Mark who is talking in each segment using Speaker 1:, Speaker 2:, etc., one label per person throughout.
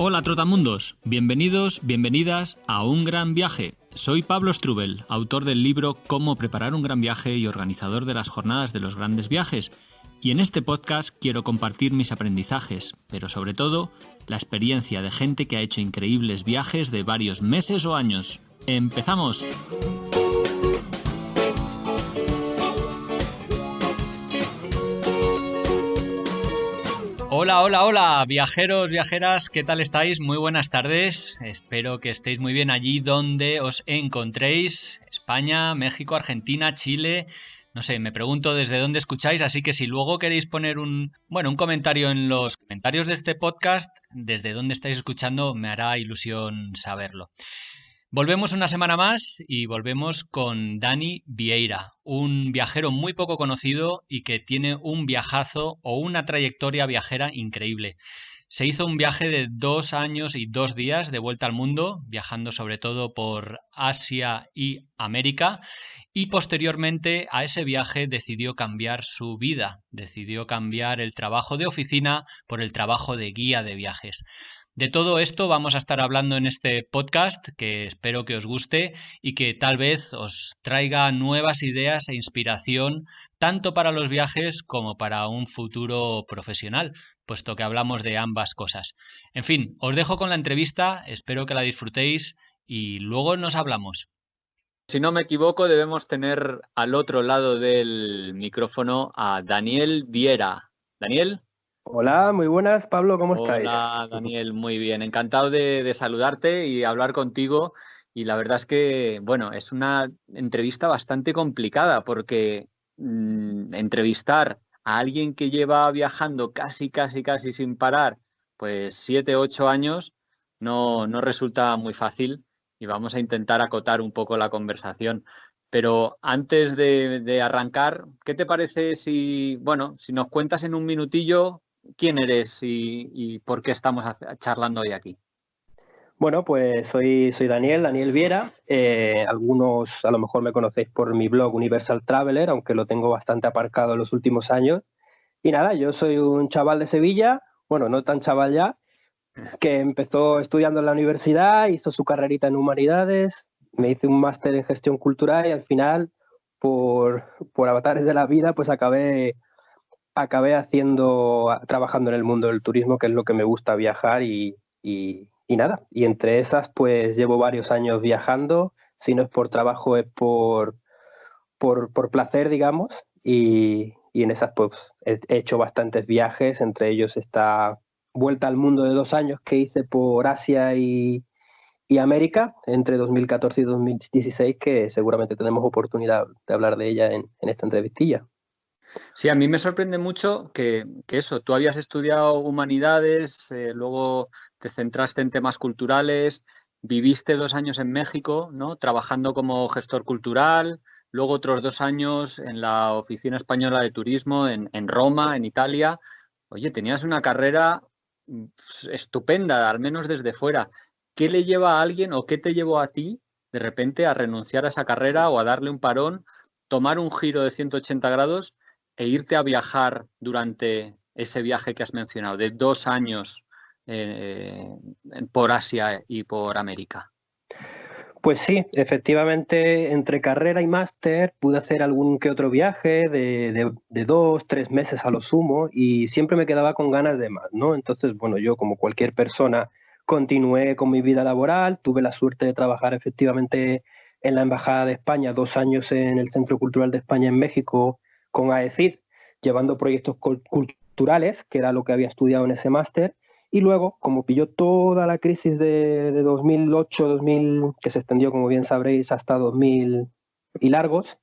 Speaker 1: Hola trotamundos, bienvenidos, bienvenidas a Un Gran Viaje. Soy Pablo Strubel, autor del libro Cómo preparar un gran viaje y organizador de las jornadas de los grandes viajes. Y en este podcast quiero compartir mis aprendizajes, pero sobre todo la experiencia de gente que ha hecho increíbles viajes de varios meses o años. ¡Empezamos! Hola, viajeros, viajeras, ¿qué tal estáis? Muy buenas tardes, espero que estéis muy bien allí donde os encontréis, España, México, Argentina, Chile, no sé, me pregunto desde dónde escucháis, así que si luego queréis poner un comentario en los comentarios de este podcast, desde dónde estáis escuchando, me hará ilusión saberlo. Volvemos una semana más y volvemos con Dani Vieira, un viajero muy poco conocido y que tiene un viajazo o una trayectoria viajera increíble. Se hizo un viaje de 2 años y 2 días de vuelta al mundo, viajando sobre todo por Asia y América, y posteriormente a ese viaje decidió cambiar su vida, decidió cambiar el trabajo de oficina por el trabajo de guía de viajes. De todo esto vamos a estar hablando en este podcast, que espero que os guste y que tal vez os traiga nuevas ideas e inspiración tanto para los viajes como para un futuro profesional, puesto que hablamos de ambas cosas. En fin, os dejo con la entrevista, espero que la disfrutéis y luego nos hablamos. Si no me equivoco, debemos tener al otro lado del micrófono a Daniel Viera. ¿Daniel?
Speaker 2: Hola, muy buenas, Pablo, ¿cómo estáis?
Speaker 1: Hola Daniel, muy bien, encantado de saludarte y hablar contigo. Y la verdad es que, bueno, es una entrevista bastante complicada porque entrevistar a alguien que lleva viajando casi sin parar, pues 7, 8 años, no resulta muy fácil y vamos a intentar acotar un poco la conversación. Pero antes de arrancar, ¿qué te parece si nos cuentas en un minutillo quién eres y por qué estamos charlando hoy aquí?
Speaker 2: Bueno, pues soy Daniel Viera. Algunos a lo mejor me conocéis por mi blog Universal Traveler, aunque lo tengo bastante aparcado en los últimos años. Y nada, yo soy un chaval de Sevilla, bueno, no tan chaval ya, que empezó estudiando en la universidad, hizo su carrerita en humanidades, me hice un máster en gestión cultural y al final, por avatares de la vida, pues acabé trabajando en el mundo del turismo, que es lo que me gusta, viajar y nada. Y entre esas, pues llevo varios años viajando, si no es por trabajo, es por placer, digamos, y en esas, pues he hecho bastantes viajes, entre ellos esta vuelta al mundo de 2 años que hice por Asia y América entre 2014 y 2016, que seguramente tenemos oportunidad de hablar de ella en esta entrevistilla.
Speaker 1: Sí, a mí me sorprende mucho que eso, tú habías estudiado humanidades, luego te centraste en temas culturales, viviste 2 años en México, ¿no? Trabajando como gestor cultural, luego otros 2 años en la Oficina Española de Turismo en Roma, en Italia. Oye, tenías una carrera estupenda, al menos desde fuera. ¿Qué le lleva a alguien o qué te llevó a ti de repente a renunciar a esa carrera o a darle un parón, tomar un giro de 180 grados e irte a viajar durante ese viaje que has mencionado, de 2 años eh, por Asia y por América?
Speaker 2: Pues sí, efectivamente, entre carrera y máster pude hacer algún que otro viaje de 2, 3 meses a lo sumo y siempre me quedaba con ganas de más, ¿no? Entonces, bueno, yo como cualquier persona continué con mi vida laboral, tuve la suerte de trabajar efectivamente en la Embajada de España, 2 años en el Centro Cultural de España en México con AECID, llevando proyectos culturales, que era lo que había estudiado en ese máster. Y luego, como pilló toda la crisis de 2008, 2000, que se extendió, como bien sabréis, hasta 2000 y largos,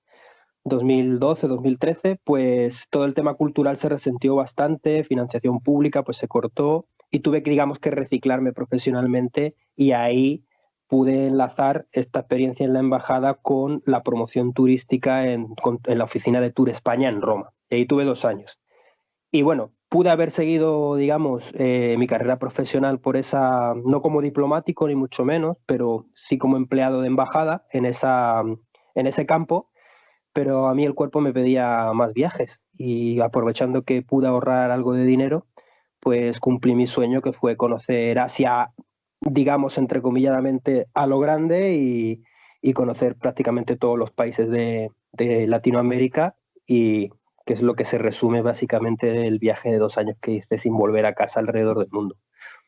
Speaker 2: 2012, 2013, pues todo el tema cultural se resintió bastante, financiación pública pues se cortó y tuve que, digamos, que reciclarme profesionalmente y ahí pude enlazar esta experiencia en la embajada con la promoción turística en la oficina de Tour España en Roma. Y ahí tuve 2 años. Y bueno, pude haber seguido, digamos, mi carrera profesional por esa, no como diplomático ni mucho menos, pero sí como empleado de embajada en ese campo, pero a mí el cuerpo me pedía más viajes y aprovechando que pude ahorrar algo de dinero, pues cumplí mi sueño, que fue conocer Asia, digamos, entrecomilladamente, a lo grande y conocer prácticamente todos los países de Latinoamérica, y que es lo que se resume básicamente del viaje de 2 años que hice sin volver a casa alrededor del mundo.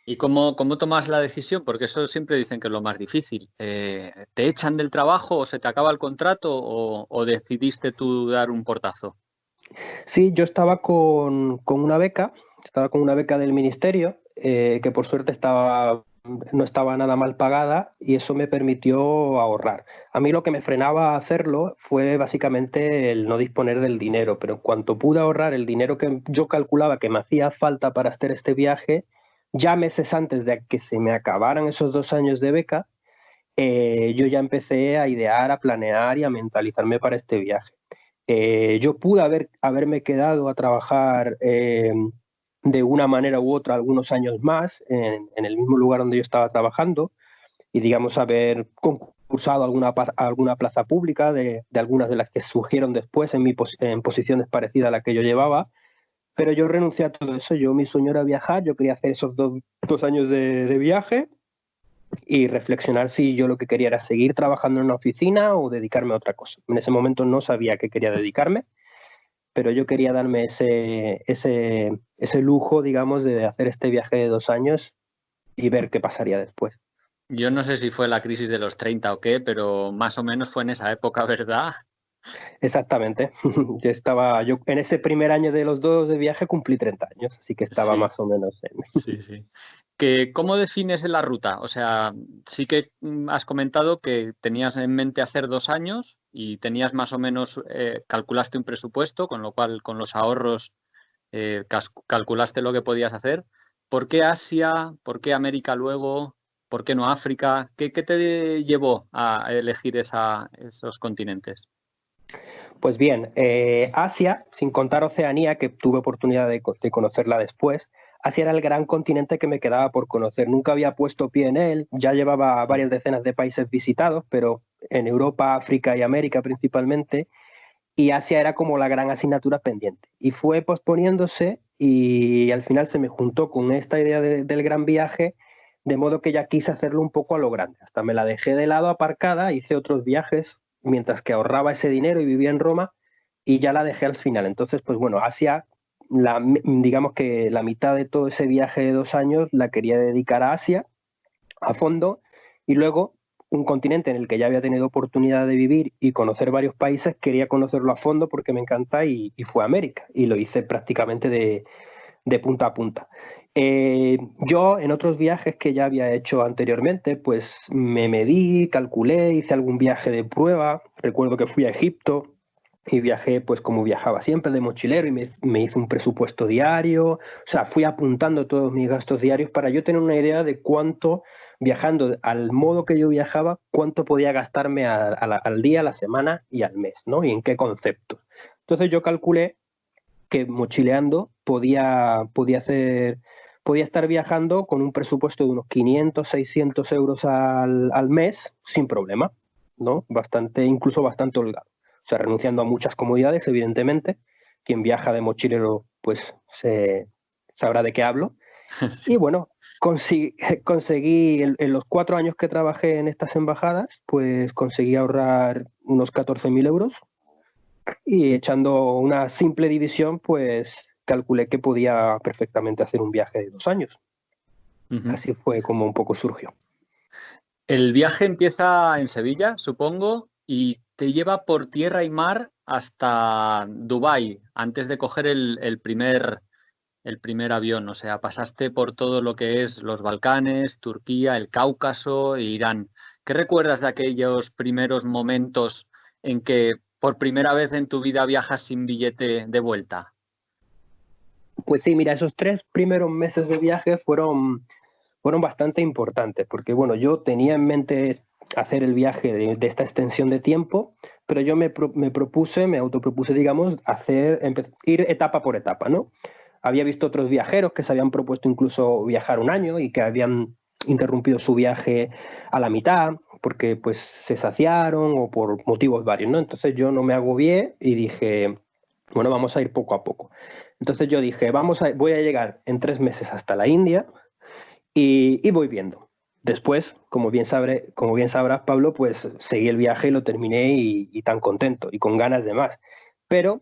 Speaker 1: ¿Y cómo tomas la decisión? Porque eso siempre dicen que es lo más difícil. ¿Te echan del trabajo o se te acaba el contrato o decidiste tú dar un portazo?
Speaker 2: Sí, yo estaba con una beca del ministerio, que por suerte no estaba nada mal pagada, y eso me permitió ahorrar. A mí lo que me frenaba a hacerlo fue básicamente el no disponer del dinero, pero en cuanto pude ahorrar el dinero que yo calculaba que me hacía falta para hacer este viaje, ya meses antes de que se me acabaran esos 2 años de beca, yo ya empecé a idear, a planear y a mentalizarme para este viaje. Yo pude haberme quedado a trabajar de una manera u otra algunos años más en el mismo lugar donde yo estaba trabajando, y, digamos, haber concursado alguna plaza pública de algunas de las que surgieron después en posiciones parecidas a la que yo llevaba, pero yo renuncié a todo eso. Mi sueño era viajar, yo quería hacer esos 2 años de viaje y reflexionar si yo lo que quería era seguir trabajando en una oficina o dedicarme a otra cosa. En ese momento no sabía a qué quería dedicarme, pero yo quería darme ese lujo, digamos, de hacer este viaje de 2 años y ver qué pasaría después.
Speaker 1: Yo no sé si fue la crisis de los 30 o qué, pero más o menos fue en esa época, ¿verdad?
Speaker 2: Exactamente. Yo en ese primer año de los dos de viaje cumplí 30 años, así que estaba
Speaker 1: Sí,
Speaker 2: más o menos en...
Speaker 1: sí, sí. ¿Cómo defines la ruta? O sea, sí que has comentado que tenías en mente hacer 2 años y tenías más o menos, calculaste un presupuesto, con lo cual con los ahorros calculaste lo que podías hacer. ¿Por qué Asia? ¿Por qué América luego? ¿Por qué no África? ¿Qué te llevó a elegir esos continentes?
Speaker 2: Pues bien, Asia, sin contar Oceanía, que tuve oportunidad de conocerla después, Asia era el gran continente que me quedaba por conocer. Nunca había puesto pie en él, ya llevaba varias decenas de países visitados, pero en Europa, África y América principalmente, y Asia era como la gran asignatura pendiente. Y fue posponiéndose y al final se me juntó con esta idea del gran viaje, de modo que ya quise hacerlo un poco a lo grande. Hasta me la dejé de lado aparcada, hice otros viajes mientras que ahorraba ese dinero y vivía en Roma, y ya la dejé al final. Entonces, pues bueno, Asia, digamos que la mitad de todo ese viaje de 2 años la quería dedicar a Asia a fondo, y luego un continente en el que ya había tenido oportunidad de vivir y conocer varios países, quería conocerlo a fondo porque me encanta, y fue a América, y lo hice prácticamente de punta a punta. Yo en otros viajes que ya había hecho anteriormente, pues me medí, calculé, hice algún viaje de prueba. Recuerdo que fui a Egipto y viajé pues como viajaba siempre, de mochilero, y me hice un presupuesto diario. O sea, fui apuntando todos mis gastos diarios para yo tener una idea de cuánto, viajando al modo que yo viajaba, cuánto podía gastarme al día, a la semana y al mes, ¿no? Y en qué conceptos. Entonces yo calculé que mochileando podía estar viajando con un presupuesto de unos 500, 600 euros al mes sin problema, ¿no? Incluso bastante holgado. O sea, renunciando a muchas comodidades, evidentemente. Quien viaja de mochilero, pues sabrá de qué hablo. Y
Speaker 1: Sí.
Speaker 2: bueno, conseguí en los 4 años que trabajé en estas embajadas, pues conseguí ahorrar unos 14.000 euros, y echando una simple división, pues calculé que podía perfectamente hacer un viaje de 2 años.
Speaker 1: Ujú.
Speaker 2: Así fue como un poco surgió.
Speaker 1: El viaje empieza en Sevilla, supongo, y te lleva por tierra y mar hasta Dubái, antes de coger el primer avión. O sea, pasaste por todo lo que es los Balcanes, Turquía, el Cáucaso e Irán. ¿Qué recuerdas de aquellos primeros momentos en que por primera vez en tu vida viajas sin billete de vuelta?
Speaker 2: Pues sí, mira, esos 3 primeros meses de viaje fueron bastante importantes, porque bueno, yo tenía en mente hacer el viaje de esta extensión de tiempo, pero yo me autopropuse, digamos, ir etapa por etapa, ¿no? Había visto otros viajeros que se habían propuesto incluso viajar un año y que habían interrumpido su viaje a la mitad porque pues se saciaron o por motivos varios, ¿no? Entonces yo no me agobié y dije, bueno, vamos a ir poco a poco. Entonces yo dije, voy a llegar en 3 meses hasta la India y voy viendo. Después, como bien sabrás, Pablo, pues seguí el viaje y lo terminé y tan contento y con ganas de más. Pero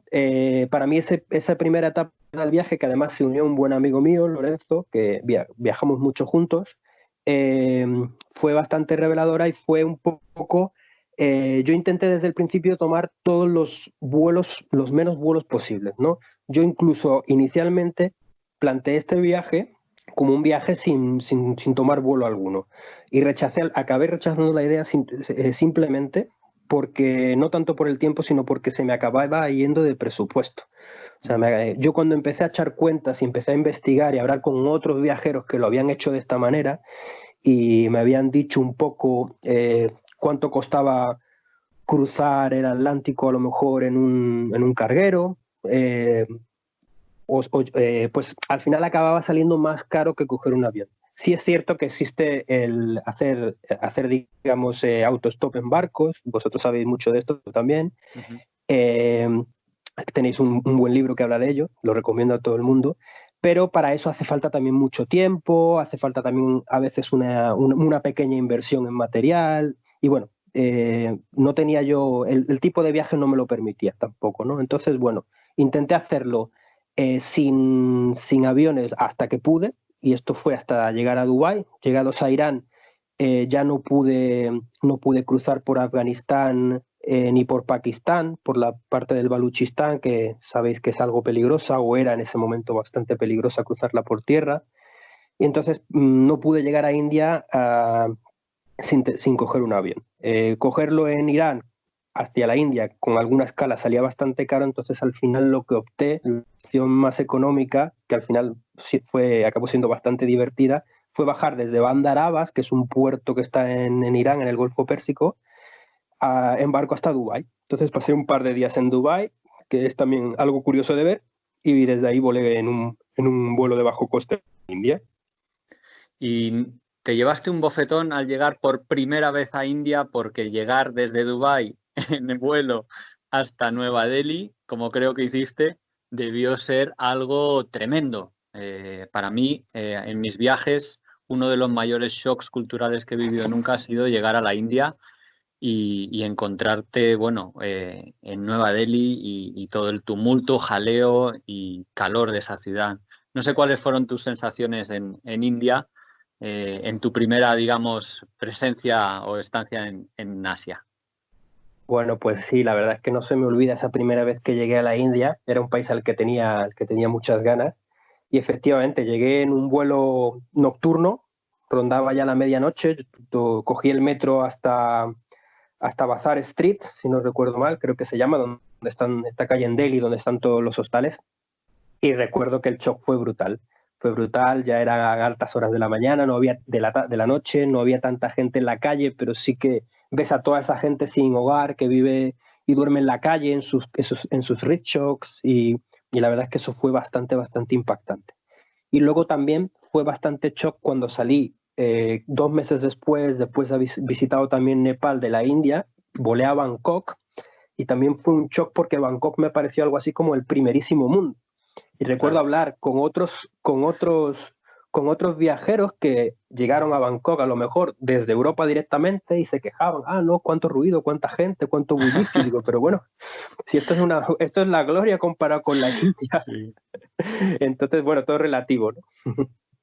Speaker 2: para mí esa primera etapa del viaje, que además se unió un buen amigo mío, Lorenzo, que viajamos mucho juntos, eh, fue bastante reveladora y fue un poco... yo intenté desde el principio tomar todos los vuelos, los menos vuelos posibles, ¿no? Yo incluso inicialmente planteé este viaje como un viaje sin tomar vuelo alguno. Y acabé rechazando la idea simplemente porque, no tanto por el tiempo, sino porque se me acababa yendo de presupuesto. O sea, yo cuando empecé a echar cuentas y empecé a investigar y a hablar con otros viajeros que lo habían hecho de esta manera y me habían dicho un poco cuánto costaba cruzar el Atlántico a lo mejor en un carguero, pues al final acababa saliendo más caro que coger un avión. Sí es cierto que existe el hacer digamos, autostop en barcos, vosotros sabéis mucho de esto también.
Speaker 1: Ujú.
Speaker 2: Eh, Tenéis un buen libro que habla de ello, lo recomiendo a todo el mundo, pero para eso hace falta también mucho tiempo, hace falta también a veces una pequeña inversión en material, y bueno, no tenía yo, el tipo de viaje no me lo permitía tampoco, ¿no? Entonces, bueno, intenté hacerlo sin aviones hasta que pude, y esto fue hasta llegar a Dubái. Llegados a Irán, ya no pude cruzar por Afganistán ni por Pakistán, por la parte del Baluchistán, que sabéis que es algo peligrosa, o era en ese momento bastante peligrosa cruzarla por tierra. Y entonces no pude llegar a India sin coger un avión. Cogerlo en Irán hacia la India con alguna escala salía bastante caro, entonces al final lo que opté, la opción más económica, que al final acabó siendo bastante divertida, fue bajar desde Bandar Abbas, que es un puerto que está en Irán, en el Golfo Pérsico, en barco hasta Dubái. Entonces pasé un par de días en Dubái, que es también algo curioso de ver, y desde ahí volé en un vuelo de bajo coste en India.
Speaker 1: Y te llevaste un bofetón al llegar por primera vez a India, porque llegar desde Dubái en el vuelo hasta Nueva Delhi, como creo que hiciste, debió ser algo tremendo. Para mí, en mis viajes, uno de los mayores shocks culturales que he vivido nunca ha sido llegar a la India y encontrarte, bueno, en Nueva Delhi y todo el tumulto, jaleo y calor de esa ciudad. No sé cuáles fueron tus sensaciones en India, en tu primera, digamos, presencia o estancia en Asia.
Speaker 2: Bueno, pues sí, la verdad es que no se me olvida esa primera vez que llegué a la India. Era un país al que tenía muchas ganas. Y efectivamente, llegué en un vuelo nocturno, rondaba ya la medianoche, cogí el metro hasta Bazar Street, si no recuerdo mal, creo que se llama, donde están esta calle en Delhi, donde están todos los hostales. Y recuerdo que el shock fue brutal. Fue brutal, ya eran altas horas de la mañana, no había de la noche, no había tanta gente en la calle, pero sí que ves a toda esa gente sin hogar que vive y duerme en la calle en sus rickshaws y la verdad es que eso fue bastante impactante. Y luego también fue bastante shock cuando salí 2 meses después de haber visitado también Nepal de la India, volé a Bangkok y también fue un shock porque Bangkok me pareció algo así como el primerísimo mundo. Y recuerdo
Speaker 1: Claro.
Speaker 2: hablar con otros viajeros que llegaron a Bangkok a lo mejor desde Europa directamente y se quejaban, no, cuánto ruido, cuánta gente, cuánto bullicio. Y digo, pero bueno, si esto es la gloria comparado con la India.
Speaker 1: Sí.
Speaker 2: Entonces, bueno, todo es relativo, ¿no?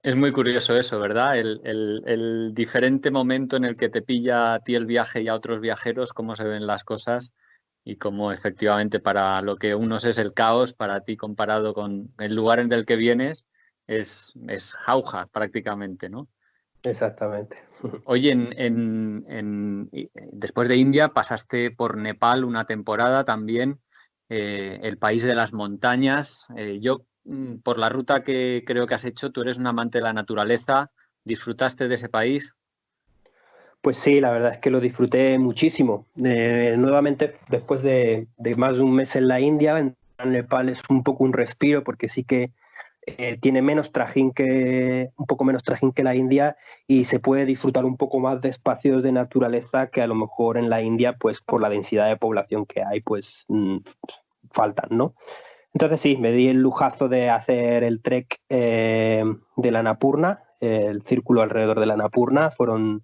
Speaker 1: Es muy curioso eso, ¿verdad? El diferente momento en el que te pilla a ti el viaje y a otros viajeros, cómo se ven las cosas y cómo efectivamente para lo que unos es el caos, para ti comparado con el lugar en el que vienes, es jauja prácticamente, ¿no?
Speaker 2: Exactamente.
Speaker 1: Oye, después de India pasaste por Nepal una temporada también, el país de las montañas. Por la ruta que creo que has hecho, tú eres un amante de la naturaleza, ¿disfrutaste de ese país?
Speaker 2: Pues sí, la verdad es que lo disfruté muchísimo. Nuevamente, después de más de un mes en la India, en Nepal es un poco un respiro porque sí que tiene un poco menos trajín que la India y se puede disfrutar un poco más de espacios de naturaleza que a lo mejor en la India, pues por la densidad de población que hay, pues faltan, ¿no? Entonces sí, me di el lujazo de hacer el trek de la Annapurna, el círculo alrededor de la Annapurna. Fueron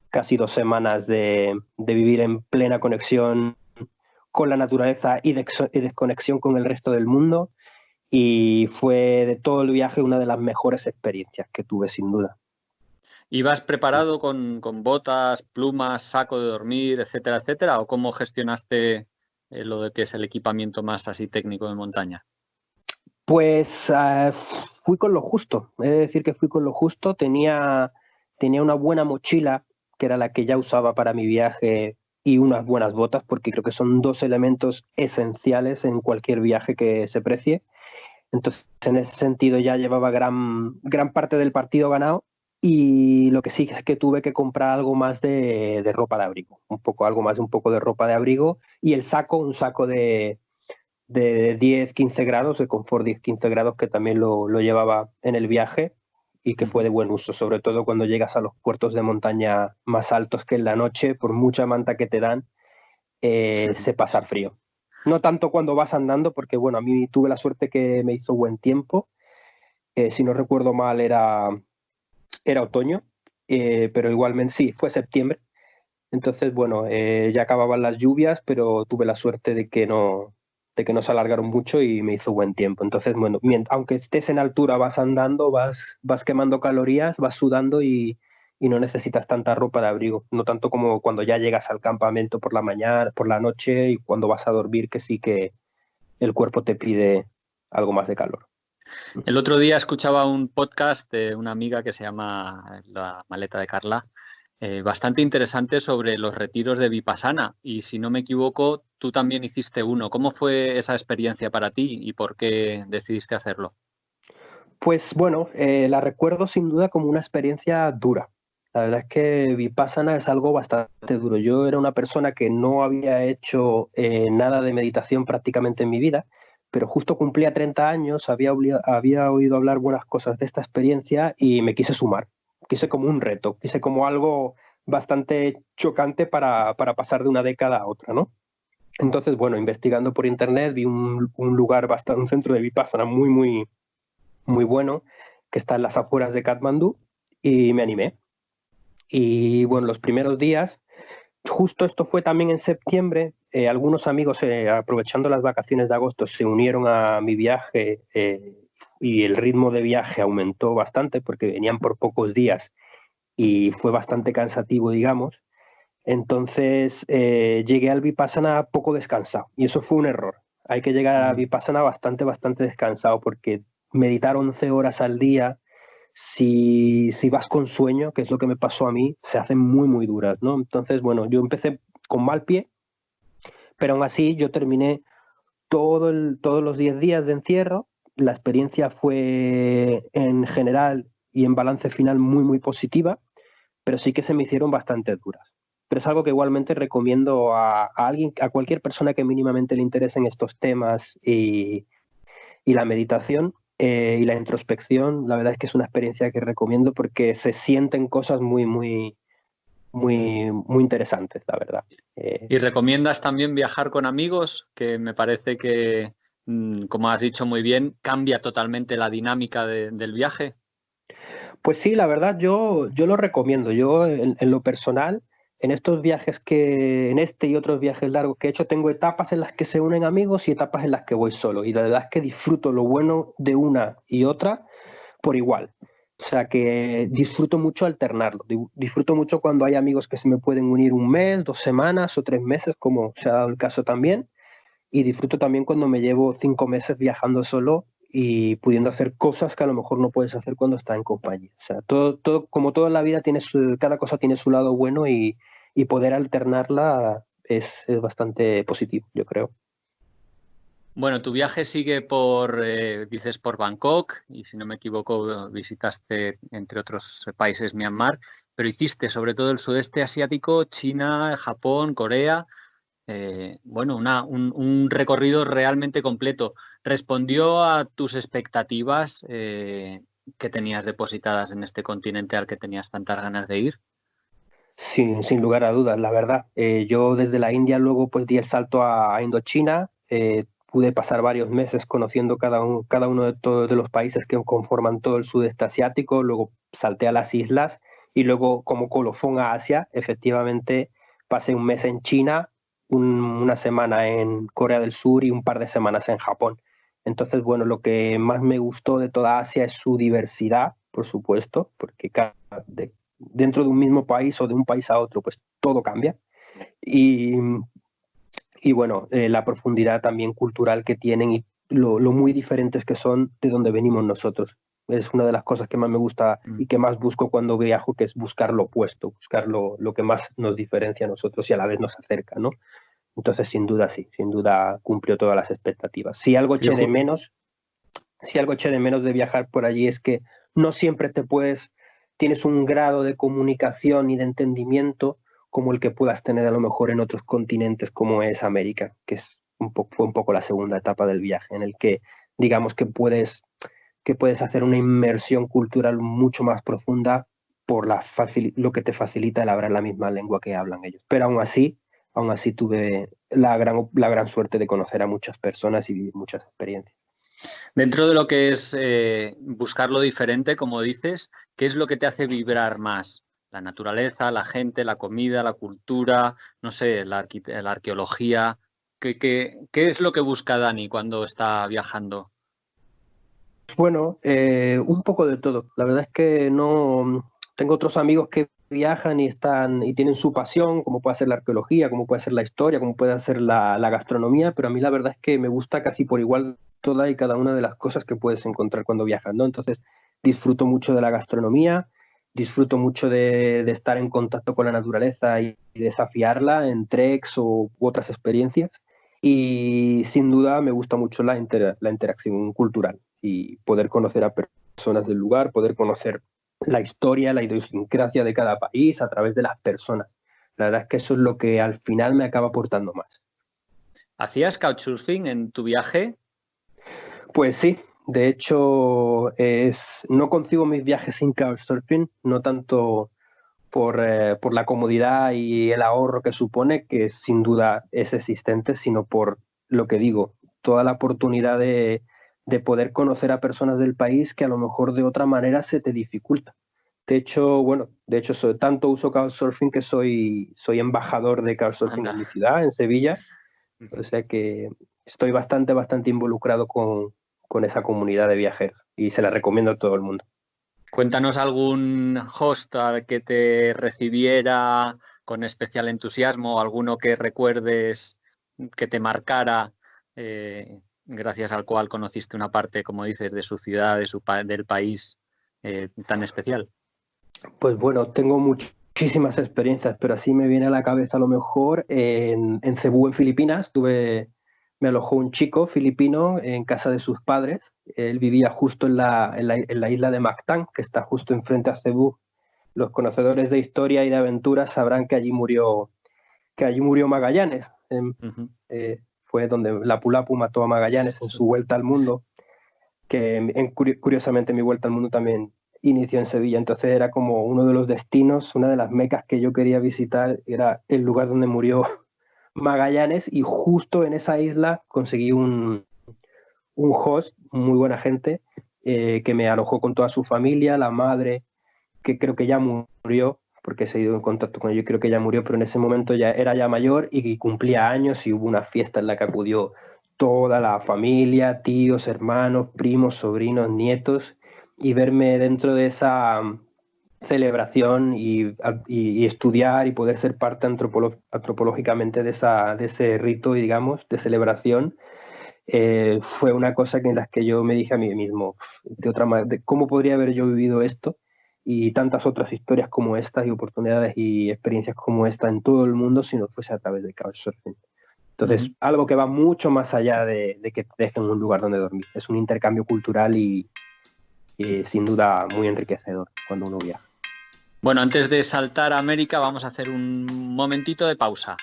Speaker 2: casi 2 semanas de vivir en plena conexión con la naturaleza y desconexión con el resto del mundo. Y fue de todo el viaje una de las mejores experiencias que tuve, sin duda.
Speaker 3: ¿Ibas preparado con botas, plumas, saco de dormir, etcétera, etcétera? ¿O cómo gestionaste lo de que es el equipamiento más así técnico de montaña?
Speaker 2: Pues fui con lo justo, he de decir que fui con lo justo. Tenía una buena mochila, que era la que ya usaba para mi viaje, y unas buenas botas, porque creo que son dos elementos esenciales en cualquier viaje que se precie. Entonces, en ese sentido ya llevaba gran parte del partido ganado, y lo que sí es que tuve que comprar algo más de ropa de abrigo, algo más, un poco de ropa de abrigo, y el saco, un saco de 10-15 grados, de confort 10-15 grados, que también lo llevaba en el viaje y que fue de buen uso, sobre todo cuando llegas a los puertos de montaña más altos, que en la noche, por mucha manta que te dan, se pasa frío. No tanto cuando vas andando, porque bueno, a mí tuve la suerte que me hizo buen tiempo. Si no recuerdo mal, era otoño, pero igualmente sí, fue septiembre. Entonces, bueno, ya acababan las lluvias, pero tuve la suerte de que no se alargaron mucho y me hizo buen tiempo. Entonces, bueno, aunque estés en altura, vas andando, vas quemando calorías, vas sudando y no necesitas tanta ropa de abrigo. No tanto como cuando ya llegas al campamento por la mañana, por la noche, y cuando vas a dormir, que sí que el cuerpo te pide algo más de calor.
Speaker 3: El otro día escuchaba un podcast de una amiga que se llama La Maleta de Carla, bastante interesante sobre los retiros de Vipassana, y si no me equivoco, tú también hiciste uno. ¿Cómo fue esa experiencia para ti y por qué decidiste hacerlo?
Speaker 2: Pues bueno, la recuerdo sin duda como una experiencia dura. La verdad es que Vipassana es algo bastante duro. Yo era una persona que no había hecho nada de meditación prácticamente en mi vida, pero justo cumplía 30 años, había oído hablar buenas cosas de esta experiencia y me quise sumar. Quise como un reto, quise como algo bastante chocante para pasar de una década a otra, ¿no? Entonces, bueno, investigando por internet vi un lugar un centro de Vipassana muy bueno, que está en las afueras de Katmandú, y me animé. Y bueno, los primeros días, justo esto fue también en septiembre, algunos amigos, aprovechando las vacaciones de agosto, se unieron a mi viaje, y el ritmo de viaje aumentó bastante porque venían por pocos días y fue bastante cansativo, digamos. Entonces llegué al Vipassana poco descansado, y eso fue un error. Hay que llegar a Vipassana bastante descansado, porque meditar 11 horas al día, si vas con sueño, que es lo que me pasó a mí, se hacen muy duras, ¿no? Entonces, bueno, yo empecé con mal pie, pero aún así yo terminé todos los 10 días de encierro. La experiencia fue en general y en balance final muy positiva, pero sí que se me hicieron bastante duras. Pero es algo que igualmente recomiendo a alguien, a cualquier persona que mínimamente le interesen estos temas y la meditación y la introspección. La verdad es que es una experiencia que recomiendo porque se sienten cosas muy interesantes, la verdad.
Speaker 3: ¿Y recomiendas también viajar con amigos? Que me parece que, como has dicho muy bien, cambia totalmente la dinámica del viaje.
Speaker 2: Pues sí, la verdad yo lo recomiendo. Yo en lo personal, en estos viajes en este y otros viajes largos que he hecho, tengo etapas en las que se unen amigos y etapas en las que voy solo. Y la verdad es que disfruto lo bueno de una y otra por igual. O sea que disfruto mucho alternarlo. Disfruto mucho cuando hay amigos que se me pueden unir un mes, 2 semanas o 3 meses, como se ha dado el caso también. Y disfruto también cuando me llevo 5 meses viajando solo y pudiendo hacer cosas que a lo mejor no puedes hacer cuando estás en compañía. O sea, como toda la vida, cada cosa tiene su lado bueno, y poder alternarla es bastante positivo, yo creo.
Speaker 3: Bueno, tu viaje sigue dices, por Bangkok, y si no me equivoco, visitaste, entre otros países, Myanmar, pero hiciste sobre todo el sudeste asiático, China, Japón, Corea. Bueno, un recorrido realmente completo. ¿Respondió a tus expectativas que tenías depositadas en este continente al que tenías tantas ganas de ir?
Speaker 2: Sin lugar a dudas, la verdad. Yo desde la India luego pues di el salto a Indochina. pude pasar varios meses conociendo cada uno de los países que conforman todo el sudeste asiático, luego salté a las islas y luego como colofón a Asia, efectivamente pasé un mes en China, una semana en Corea del Sur y un par de semanas en Japón. Entonces, bueno, lo que más me gustó de toda Asia es su diversidad, por supuesto, porque dentro de un mismo país o de un país a otro, pues todo cambia. Y, y bueno, la profundidad también cultural que tienen y lo muy diferentes que son de donde venimos nosotros. Es una de las cosas que más me gusta y que más busco cuando viajo, que es buscar lo opuesto, buscar lo que más nos diferencia a nosotros y a la vez nos acerca, ¿no? Entonces, sin duda, sí, sin duda cumplió todas las expectativas. Si algo eché de menos de viajar por allí es que no siempre tienes un grado de comunicación y de entendimiento como el que puedas tener a lo mejor en otros continentes como es América, que fue un poco la segunda etapa del viaje, en el que digamos que puedes hacer una inmersión cultural mucho más profunda por lo que te facilita el hablar la misma lengua que hablan ellos. Pero aún así tuve la gran suerte de conocer a muchas personas y vivir muchas experiencias.
Speaker 3: Dentro de lo que es buscar lo diferente, como dices, ¿qué es lo que te hace vibrar más? La naturaleza, la gente, la comida, la cultura, no sé, la arqueología. ¿Qué es lo que busca Dani cuando está viajando?
Speaker 2: Bueno, un poco de todo. La verdad es que no tengo otros amigos que viajan y tienen su pasión, como puede ser la arqueología, como puede ser la historia, como puede ser la gastronomía, pero a mí la verdad es que me gusta casi por igual toda y cada una de las cosas que puedes encontrar cuando viajas, ¿no? Entonces disfruto mucho de la gastronomía, disfruto mucho de estar en contacto con la naturaleza y desafiarla en treks u otras experiencias. Y sin duda me gusta mucho la interacción cultural y poder conocer a personas del lugar, poder conocer la historia, la idiosincrasia de cada país a través de las personas. La verdad es que eso es lo que al final me acaba aportando más.
Speaker 3: ¿Hacías couchsurfing en tu viaje?
Speaker 2: Pues sí, de hecho no concibo mis viajes sin couchsurfing, no tanto por la comodidad y el ahorro que supone, que sin duda es existente, sino por lo que digo, toda la oportunidad de poder conocer a personas del país que a lo mejor de otra manera se te dificulta. De hecho, tanto uso Couchsurfing que soy embajador de Couchsurfing en mi ciudad, en Sevilla. O sea que estoy bastante involucrado con esa comunidad de viajeros y se la recomiendo a todo el mundo.
Speaker 3: Cuéntanos algún host al que te recibiera con especial entusiasmo, alguno que recuerdes que te marcara, gracias al cual conociste una parte, como dices, de su ciudad, del país tan especial.
Speaker 2: Pues bueno, tengo muchísimas experiencias, pero así me viene a la cabeza a lo mejor en Cebú, en Filipinas. Me alojó un chico filipino en casa de sus padres. Él vivía justo en la isla de Mactán, que está justo enfrente a Cebú. Los conocedores de historia y de aventuras sabrán que allí murió Magallanes. Fue donde Lapu-Lapu mató a Magallanes en su vuelta al mundo, que curiosamente mi vuelta al mundo también inició en Sevilla. Entonces era como uno de los destinos, una de las mecas que yo quería visitar, era el lugar donde murió Magallanes, y justo en esa isla conseguí un host, muy buena gente, que me alojó con toda su familia, la madre, que creo que ya murió, porque se ha ido en contacto con ella, creo que ya murió, pero en ese momento ya era mayor y cumplía años, y hubo una fiesta en la que acudió toda la familia, tíos, hermanos, primos, sobrinos, nietos, y verme dentro de esa celebración y estudiar y poder ser parte antropológicamente de ese rito, digamos, de celebración, fue una cosa en la que yo me dije a mí mismo, de otra manera, ¿cómo podría haber yo vivido esto y tantas otras historias como estas y oportunidades y experiencias como esta en todo el mundo si no fuese a través de Couchsurfing? Entonces, algo que va mucho más allá de que te dejen un lugar donde dormir. Es un intercambio cultural y sin duda muy enriquecedor cuando uno viaja.
Speaker 3: Bueno, antes de saltar a América vamos a hacer un momentito de pausa.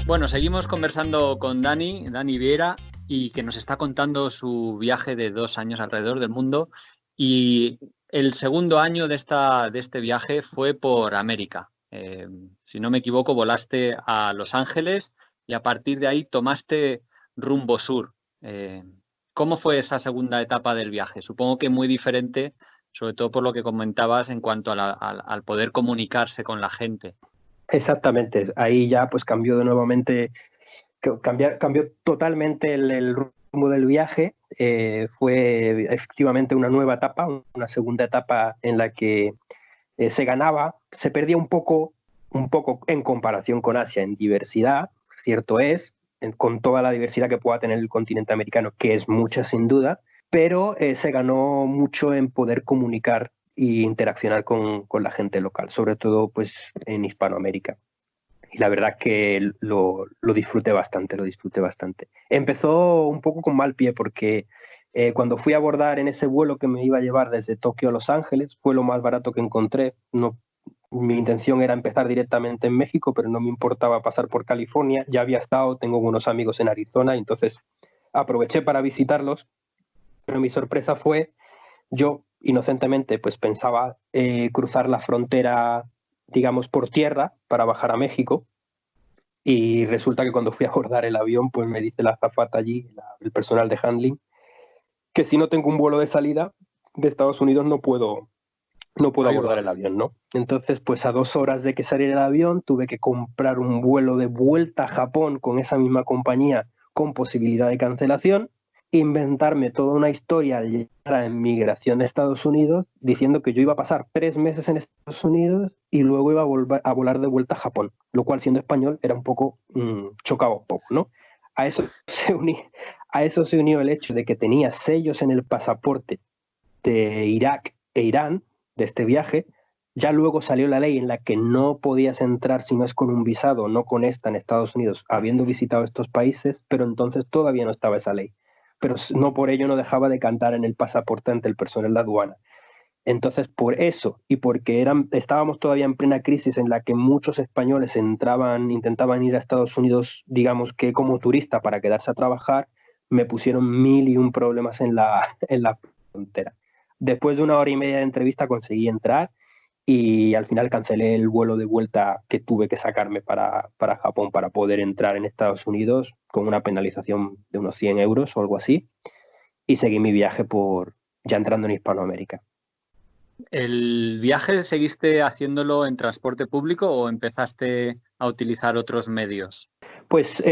Speaker 3: Bueno, seguimos conversando con Dani Viera, y que nos está contando su viaje de 2 años alrededor del mundo. Y el segundo año de este viaje fue por América. Si no me equivoco, volaste a Los Ángeles y a partir de ahí tomaste rumbo sur. ¿Cómo fue esa segunda etapa del viaje? Supongo que muy diferente, sobre todo por lo que comentabas en cuanto al poder comunicarse con la gente.
Speaker 2: Exactamente, ahí ya pues cambió de nuevamente, cambió totalmente el rumbo del viaje. Fue efectivamente una nueva etapa, una segunda etapa en la que se ganaba, se perdía un poco en comparación con Asia en diversidad, cierto es, con toda la diversidad que pueda tener el continente americano, que es mucha sin duda, pero se ganó mucho en poder comunicar e interaccionar con la gente local, sobre todo pues en Hispanoamérica. Y la verdad que lo disfruté bastante, lo disfruté bastante. Empezó un poco con mal pie porque cuando fui a abordar en ese vuelo que me iba a llevar desde Tokio a Los Ángeles, fue lo más barato que encontré. No, mi intención era empezar directamente en México, pero no me importaba pasar por California. Ya había estado, tengo unos amigos en Arizona, y entonces aproveché para visitarlos. Pero mi sorpresa fue, yo inocentemente pues pensaba cruzar la frontera, digamos, por tierra para bajar a México. Y resulta que cuando fui a abordar el avión, pues me dice la azafata allí, el personal de handling, que si no tengo un vuelo de salida de Estados Unidos no puedo
Speaker 3: Ahí
Speaker 2: abordar
Speaker 3: va.
Speaker 2: el avión, ¿no? Entonces, pues a 2 horas de que saliera el avión, tuve que comprar un vuelo de vuelta a Japón con esa misma compañía con posibilidad de cancelación, inventarme toda una historia al llegar a migración de Estados Unidos, diciendo que yo iba a pasar 3 meses en Estados Unidos y luego iba a volar de vuelta a Japón, lo cual siendo español era un poco, chocaba un poco, ¿no? A eso se unió el hecho de que tenía sellos en el pasaporte de Irak e Irán, de este viaje. Ya luego salió la ley en la que no podías entrar si no es con un visado, no con esta en Estados Unidos, habiendo visitado estos países, pero entonces todavía no estaba esa ley. Pero no por ello no dejaba de cantar en el pasaporte ante el personal de aduana. Entonces, por eso y porque estábamos todavía en plena crisis en la que muchos españoles intentaban ir a Estados Unidos, digamos que como turista para quedarse a trabajar, me pusieron 1001 problemas en la frontera. Después de 1 hora y media de entrevista conseguí entrar y al final cancelé el vuelo de vuelta que tuve que sacarme para Japón para poder entrar en Estados Unidos con una penalización de unos 100 euros o algo así, y seguí mi viaje ya entrando en Hispanoamérica.
Speaker 3: ¿El viaje seguiste haciéndolo en transporte público o empezaste a utilizar otros medios?
Speaker 2: Pues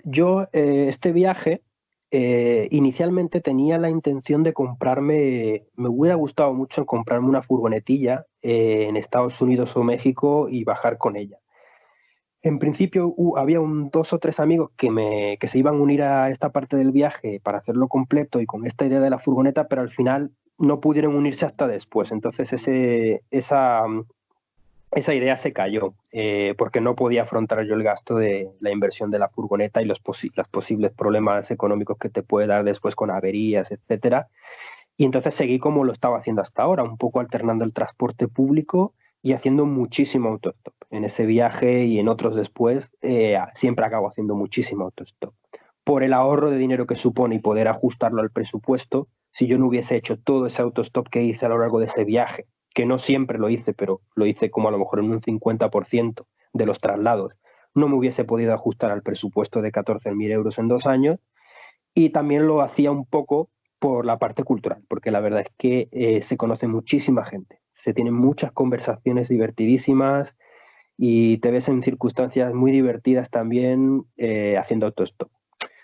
Speaker 2: yo este viaje inicialmente tenía la intención de me hubiera gustado mucho comprarme una furgonetilla en Estados Unidos o México y bajar con ella. En principio había 2 o 3 amigos que se iban a unir a esta parte del viaje para hacerlo completo y con esta idea de la furgoneta, pero al final no pudieron unirse hasta después. Entonces esa idea se cayó porque no podía afrontar yo el gasto de la inversión de la furgoneta y los posibles problemas económicos que te puede dar después con averías, etcétera. Y entonces seguí como lo estaba haciendo hasta ahora, un poco alternando el transporte público y haciendo muchísimo autostop. En ese viaje y en otros después, siempre acabo haciendo muchísimo autostop. Por el ahorro de dinero que supone y poder ajustarlo al presupuesto, si yo no hubiese hecho todo ese autostop que hice a lo largo de ese viaje, que no siempre lo hice, pero lo hice como a lo mejor en un 50% de los traslados, no me hubiese podido ajustar al presupuesto de 14.000 euros en 2 años. Y también lo hacía un poco por la parte cultural, porque la verdad es que se conoce muchísima gente, se tienen muchas conversaciones divertidísimas y te ves en circunstancias muy divertidas también haciendo autostop,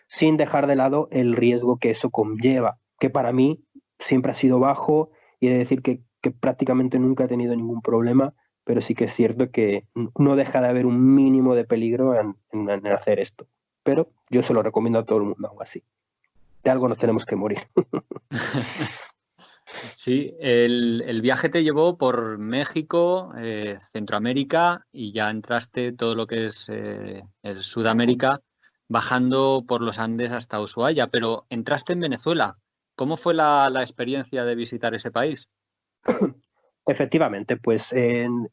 Speaker 2: sin dejar de lado el riesgo que eso conlleva, que para mí siempre ha sido bajo y he de decir que prácticamente nunca he tenido ningún problema, pero sí que es cierto que no deja de haber un mínimo de peligro en hacer esto. Pero yo se lo recomiendo a todo el mundo aún así. De algo nos tenemos que morir.
Speaker 3: Sí, el viaje te llevó por México, Centroamérica, y ya entraste todo lo que es el Sudamérica, bajando por los Andes hasta Ushuaia, pero entraste en Venezuela. ¿Cómo fue la experiencia de visitar ese país?
Speaker 2: Efectivamente, pues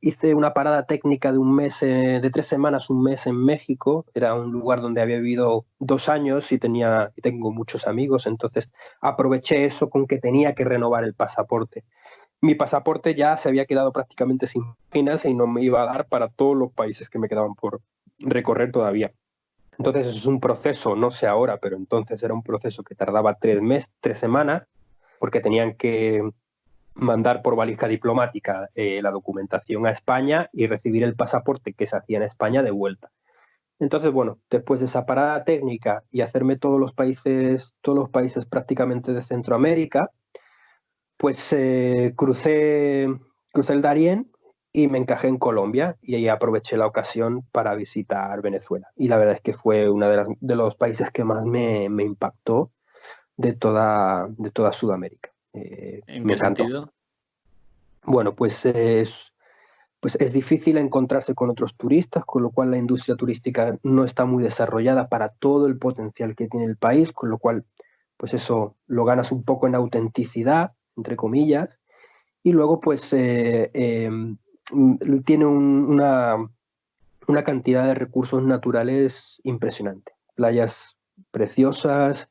Speaker 2: hice una parada técnica de un mes, de 3 semanas, un mes en México. Era un lugar donde había vivido 2 años y tengo muchos amigos, entonces aproveché eso con que tenía que renovar el pasaporte. Mi pasaporte ya se había quedado prácticamente sin páginas y no me iba a dar para todos los países que me quedaban por recorrer todavía. Entonces es un proceso, no sé ahora, pero entonces era un proceso que tardaba 3 meses, 3 semanas, porque tenían que mandar por valija diplomática la documentación a España y recibir el pasaporte que se hacía en España de vuelta. Entonces, bueno, después de esa parada técnica y hacerme todos los países prácticamente de Centroamérica, pues crucé el Darién y me encajé en Colombia y ahí aproveché la ocasión para visitar Venezuela. Y la verdad es que fue uno de los países que más me impactó de toda Sudamérica.
Speaker 3: ¿En
Speaker 2: Me
Speaker 3: qué
Speaker 2: encantó.
Speaker 3: sentido?
Speaker 2: Bueno, pues es difícil encontrarse con otros turistas, con lo cual la industria turística no está muy desarrollada para todo el potencial que tiene el país, con lo cual, pues eso lo ganas un poco en autenticidad, entre comillas, y luego pues tiene una cantidad de recursos naturales impresionante. Playas preciosas,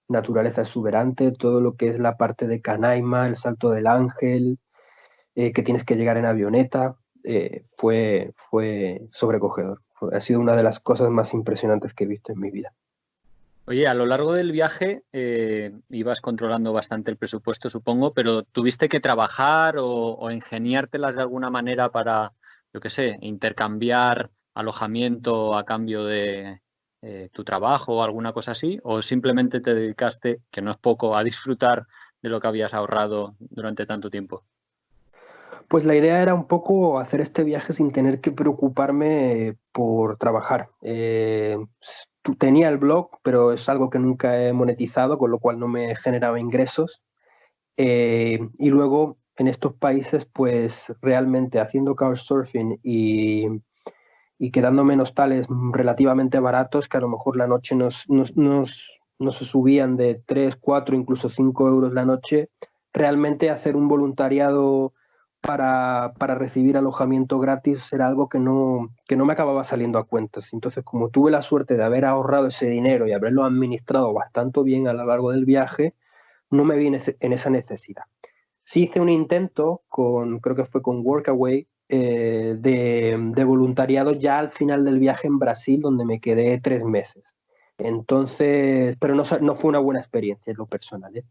Speaker 2: naturaleza exuberante, todo lo que es la parte de Canaima, el Salto del Ángel, que tienes que llegar en avioneta, fue sobrecogedor. Ha sido una de las cosas más impresionantes que he visto en mi vida.
Speaker 3: Oye, a lo largo del viaje ibas controlando bastante el presupuesto, supongo, pero ¿tuviste que trabajar o ingeniártelas de alguna manera para, yo qué sé, intercambiar alojamiento a cambio de tu trabajo o alguna cosa así? ¿O simplemente te dedicaste, que no es poco, a disfrutar de lo que habías ahorrado durante tanto tiempo?
Speaker 2: Pues la idea era un poco hacer este viaje sin tener que preocuparme por trabajar. Tenía el blog, pero es algo que nunca he monetizado, con lo cual no me generaba ingresos. Y luego en estos países, pues realmente haciendo couchsurfing y quedándome en hostales relativamente baratos, que a lo mejor la noche nos se subían de 3 4 incluso 5 euros la noche, realmente hacer un voluntariado para recibir alojamiento gratis era algo que no me acababa saliendo a cuentas. Entonces, como tuve la suerte de haber ahorrado ese dinero y haberlo administrado bastante bien a lo largo del viaje, no me vi en esa necesidad. Sí hice un intento creo que fue con Workaway, de voluntariado ya al final del viaje en Brasil, donde me quedé 3 meses. Entonces, pero no fue una buena experiencia en lo personal, ¿eh?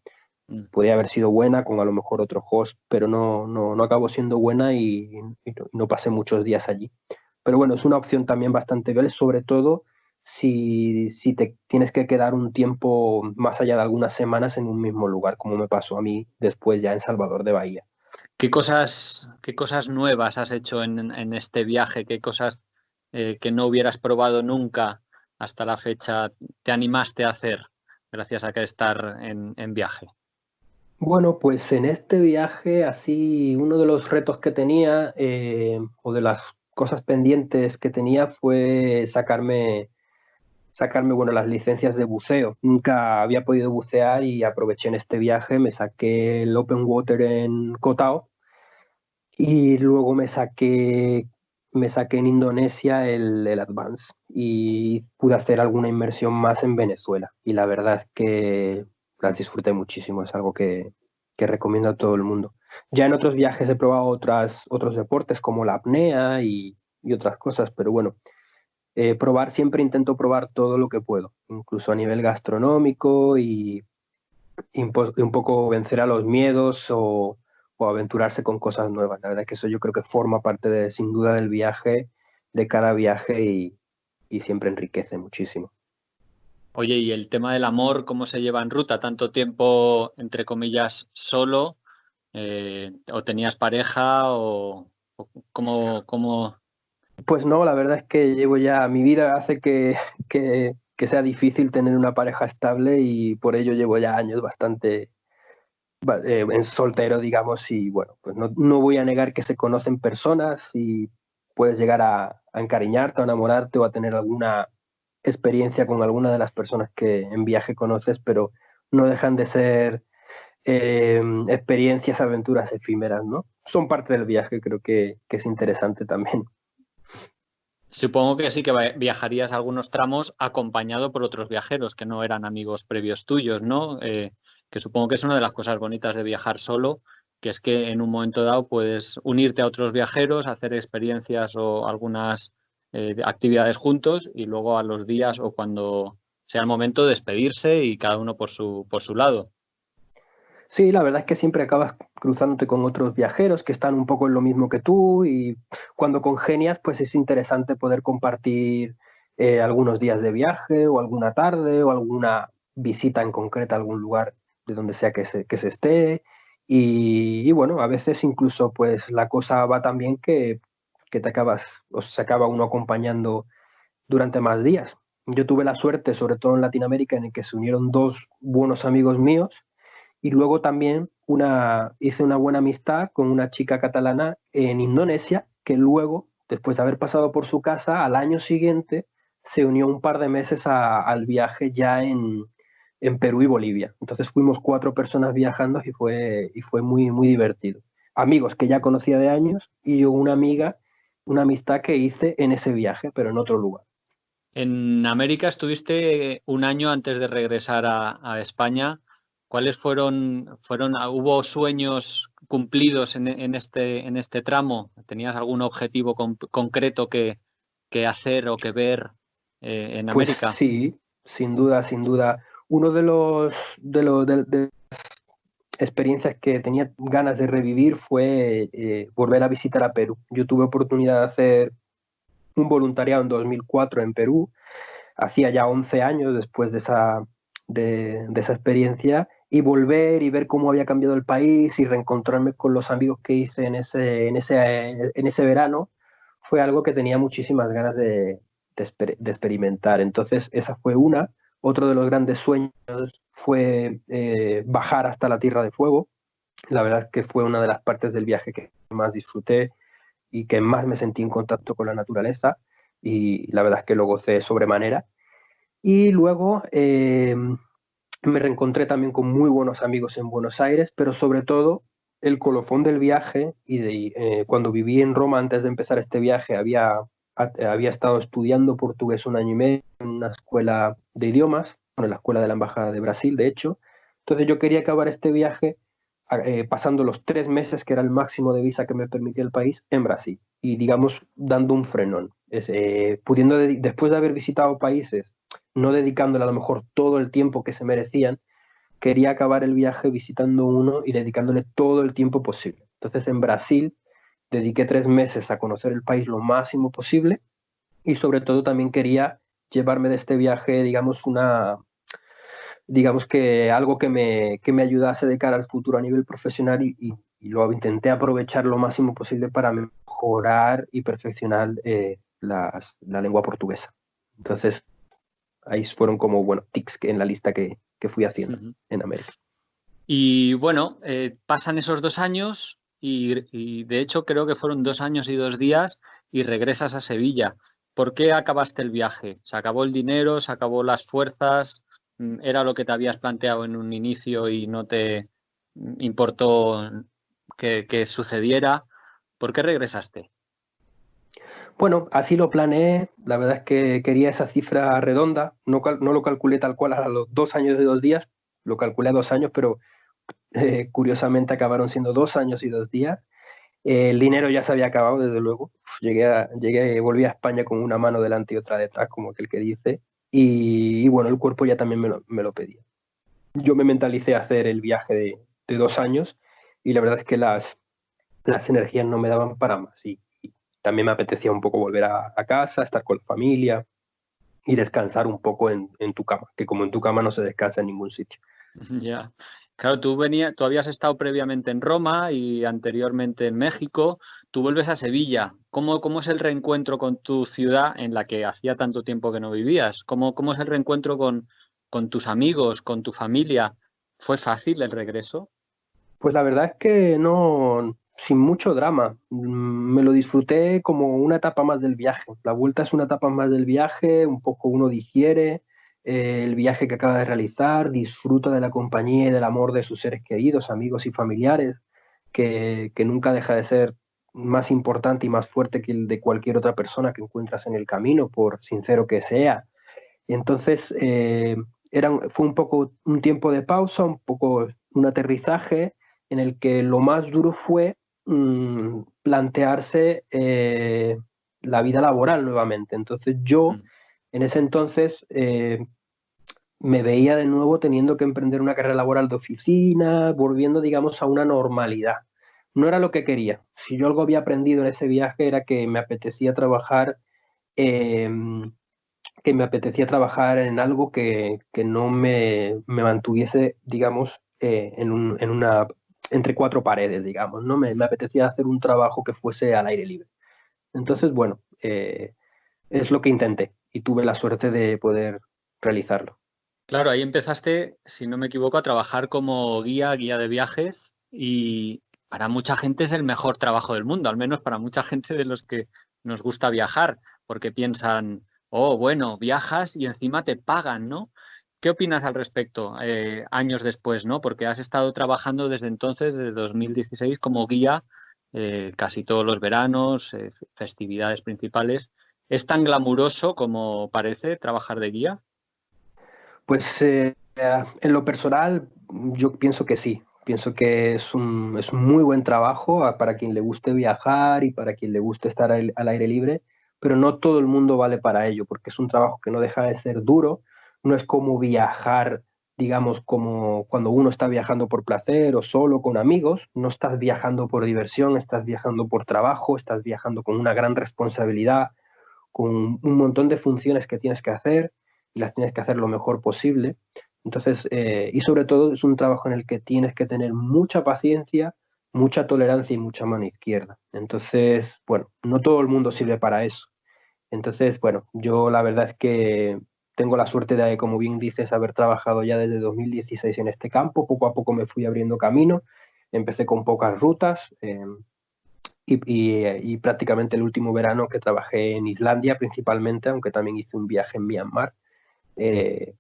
Speaker 3: Mm.
Speaker 2: Podría haber sido buena con a lo mejor otro host, pero no acabó siendo buena y no pasé muchos días allí. Pero bueno, es una opción también bastante viable, sobre todo si te tienes que quedar un tiempo más allá de algunas semanas en un mismo lugar, como me pasó a mí después ya en Salvador de Bahía.
Speaker 3: Qué cosas nuevas has hecho en este viaje? ¿Qué cosas que no hubieras probado nunca hasta la fecha te animaste a hacer gracias a que estar en viaje?
Speaker 2: Bueno, pues en este viaje, así, uno de los retos que tenía, o de las cosas pendientes que tenía, fue sacarme, bueno, las licencias de buceo. Nunca había podido bucear y aproveché en este viaje, me saqué el Open Water en Koh Tao y luego me saqué en Indonesia el Advance y pude hacer alguna inmersión más en Venezuela. Y la verdad es que las disfruté muchísimo, es algo que recomiendo a todo el mundo. Ya en otros viajes he probado otros deportes como la apnea y otras cosas, pero bueno, siempre intento probar todo lo que puedo, incluso a nivel gastronómico y un poco vencer a los miedos o aventurarse con cosas nuevas. La verdad que eso yo creo que forma parte sin duda del viaje, de cada viaje y siempre enriquece muchísimo.
Speaker 3: Oye, ¿y el tema del amor, cómo se lleva en ruta? ¿Tanto tiempo, entre comillas, solo? ¿O tenías pareja? ¿O cómo?
Speaker 2: Pues no, la verdad es que mi vida hace que sea difícil tener una pareja estable y por ello llevo ya años bastante en soltero, digamos, y bueno, pues no voy a negar que se conocen personas y puedes llegar a encariñarte, a enamorarte o a tener alguna experiencia con alguna de las personas que en viaje conoces, pero no dejan de ser experiencias, aventuras efímeras, ¿no? Son parte del viaje, creo que es interesante también.
Speaker 3: Supongo que sí que viajarías algunos tramos acompañado por otros viajeros que no eran amigos previos tuyos, ¿no? Que supongo que es una de las cosas bonitas de viajar solo, que es que en un momento dado puedes unirte a otros viajeros, hacer experiencias o algunas actividades juntos y luego a los días o cuando sea el momento despedirse y cada uno por su lado.
Speaker 2: Sí, la verdad es que siempre acabas cruzándote con otros viajeros que están un poco en lo mismo que tú y cuando congenias, pues es interesante poder compartir algunos días de viaje o alguna tarde o alguna visita en concreta a algún lugar de donde sea que se esté. Y bueno, a veces incluso pues la cosa va tan bien que te acabas, o se acaba uno acompañando durante más días. Yo tuve la suerte, sobre todo en Latinoamérica, en el que se unieron dos buenos amigos míos y luego también hice una buena amistad con una chica catalana en Indonesia, que luego, después de haber pasado por su casa, al año siguiente se unió un par de meses al viaje ya en Perú y Bolivia. Entonces fuimos 4 personas viajando y fue muy, muy divertido. Amigos que ya conocía de años y yo una amiga, una amistad que hice en ese viaje, pero en otro lugar.
Speaker 3: En América estuviste un año antes de regresar a España. ¿Cuáles hubo sueños cumplidos en este tramo? ¿Tenías algún objetivo concreto que hacer o que ver en
Speaker 2: Pues
Speaker 3: América?
Speaker 2: sí, sin duda, sin duda. Uno de experiencias que tenía ganas de revivir fue volver a visitar a Perú. Yo tuve oportunidad de hacer un voluntariado en 2004 en Perú, hacía ya 11 años después de esa experiencia, y volver y ver cómo había cambiado el país y reencontrarme con los amigos que hice en ese verano fue algo que tenía muchísimas ganas de experimentar. Entonces, esa fue una. Otro de los grandes sueños fue bajar hasta la Tierra de Fuego. La verdad es que fue una de las partes del viaje que más disfruté y que más me sentí en contacto con la naturaleza y la verdad es que lo gocé sobremanera. Y luego me reencontré también con muy buenos amigos en Buenos Aires, pero sobre todo el colofón del viaje cuando viví en Roma antes de empezar este viaje había estado estudiando portugués un año y medio en una escuela de idiomas, bueno, en la escuela de la Embajada de Brasil, de hecho. Entonces yo quería acabar este viaje pasando los 3 meses, que era el máximo de visa que me permitía el país, en Brasil. Y digamos, dando un frenón. Pudiendo, después de haber visitado países, no dedicándole a lo mejor todo el tiempo que se merecían, quería acabar el viaje visitando uno y dedicándole todo el tiempo posible. Entonces en Brasil dediqué 3 meses a conocer el país lo máximo posible y sobre todo también quería llevarme de este viaje, digamos que algo que me ayudase de cara al futuro a nivel profesional y lo intenté aprovechar lo máximo posible para mejorar y perfeccionar la lengua portuguesa. Entonces, ahí fueron como, bueno, tics en la lista que fui haciendo en América.
Speaker 3: Y bueno, pasan esos 2 años y de hecho creo que fueron 2 años y 2 días y regresas a Sevilla. ¿Por qué acabaste el viaje? ¿Se acabó el dinero? ¿Se acabó las fuerzas? ¿Era lo que te habías planteado en un inicio y no te importó que sucediera? ¿Por qué regresaste?
Speaker 2: Bueno, así lo planeé. La verdad es que quería esa cifra redonda. No lo calculé tal cual a los 2 años y 2 días. Lo calculé a 2 años, pero curiosamente acabaron siendo 2 años y 2 días. El dinero ya se había acabado, desde luego. Volví a España con una mano delante y otra detrás, como aquel que dice. Y bueno, el cuerpo ya también me lo pedía. Yo me mentalicé a hacer el viaje de 2 años y la verdad es que las energías no me daban para más. Y también me apetecía un poco volver a casa, estar con la familia y descansar un poco en tu cama, que como en tu cama no se descansa en ningún sitio.
Speaker 3: Ya. Claro, tú habías estado previamente en Roma y anteriormente en México. Tú vuelves a Sevilla. ¿Cómo es el reencuentro con tu ciudad en la que hacía tanto tiempo que no vivías? ¿Cómo es el reencuentro con tus amigos, con tu familia? ¿Fue fácil el regreso?
Speaker 2: Pues la verdad es que no, sin mucho drama. Me lo disfruté como una etapa más del viaje. La vuelta es una etapa más del viaje, un poco uno digiere, el viaje que acaba de realizar, disfruta de la compañía y del amor de sus seres queridos, amigos y familiares, que nunca deja de ser más importante y más fuerte que el de cualquier otra persona que encuentras en el camino, por sincero que sea. Y entonces fue un poco un tiempo de pausa, un poco un aterrizaje en el que lo más duro fue plantearse la vida laboral nuevamente. Entonces yo en ese entonces me veía de nuevo teniendo que emprender una carrera laboral de oficina, volviendo, digamos, a una normalidad. No era lo que quería. Si yo algo había aprendido en ese viaje era que me apetecía trabajar, eh, en algo que no me mantuviese, digamos, entre cuatro paredes, digamos, ¿no? Me apetecía hacer un trabajo que fuese al aire libre. Entonces, bueno, es lo que intenté y tuve la suerte de poder realizarlo.
Speaker 3: Claro, ahí empezaste, si no me equivoco, a trabajar como guía de viajes y para mucha gente es el mejor trabajo del mundo, al menos para mucha gente de los que nos gusta viajar, porque piensan, oh, bueno, viajas y encima te pagan, ¿no? ¿Qué opinas al respecto años después, ¿no? Porque has estado trabajando desde entonces, desde 2016, como guía casi todos los veranos, festividades principales. ¿Es tan glamuroso como parece trabajar de guía?
Speaker 2: Pues en lo personal, yo pienso que sí. Pienso que es un muy buen trabajo para quien le guste viajar y para quien le guste estar al aire libre, pero no todo el mundo vale para ello, porque es un trabajo que no deja de ser duro. No es como viajar, digamos, como cuando uno está viajando por placer o solo con amigos. No estás viajando por diversión, estás viajando por trabajo, estás viajando con una gran responsabilidad, con un montón de funciones que tienes que hacer y las tienes que hacer lo mejor posible. Entonces, y sobre todo es un trabajo en el que tienes que tener mucha paciencia, mucha tolerancia y mucha mano izquierda. Entonces, bueno, no todo el mundo sirve para eso. Entonces, bueno, yo la verdad es que tengo la suerte de, como bien dices, haber trabajado ya desde 2016 en este campo. Poco a poco me fui abriendo camino. Empecé con pocas rutas. Y prácticamente el último verano que trabajé en Islandia principalmente, aunque también hice un viaje en Myanmar, eh,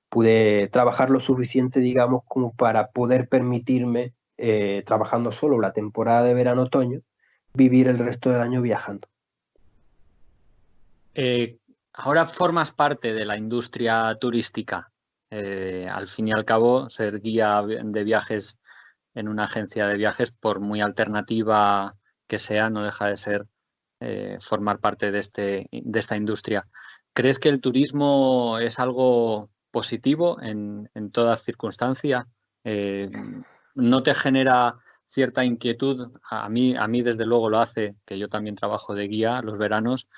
Speaker 2: pude trabajar lo suficiente, digamos, como para poder permitirme, trabajando solo la temporada de verano-otoño, vivir el resto del año viajando.
Speaker 3: Ahora formas parte de la industria turística. Al fin y al cabo, ser guía de viajes en una agencia de viajes, por muy alternativa que sea, no deja de ser formar parte de esta industria. ¿Crees que el turismo es algo positivo en toda circunstancia? ¿No te genera cierta inquietud? A mí desde luego lo hace, que yo también trabajo de guía los veranos.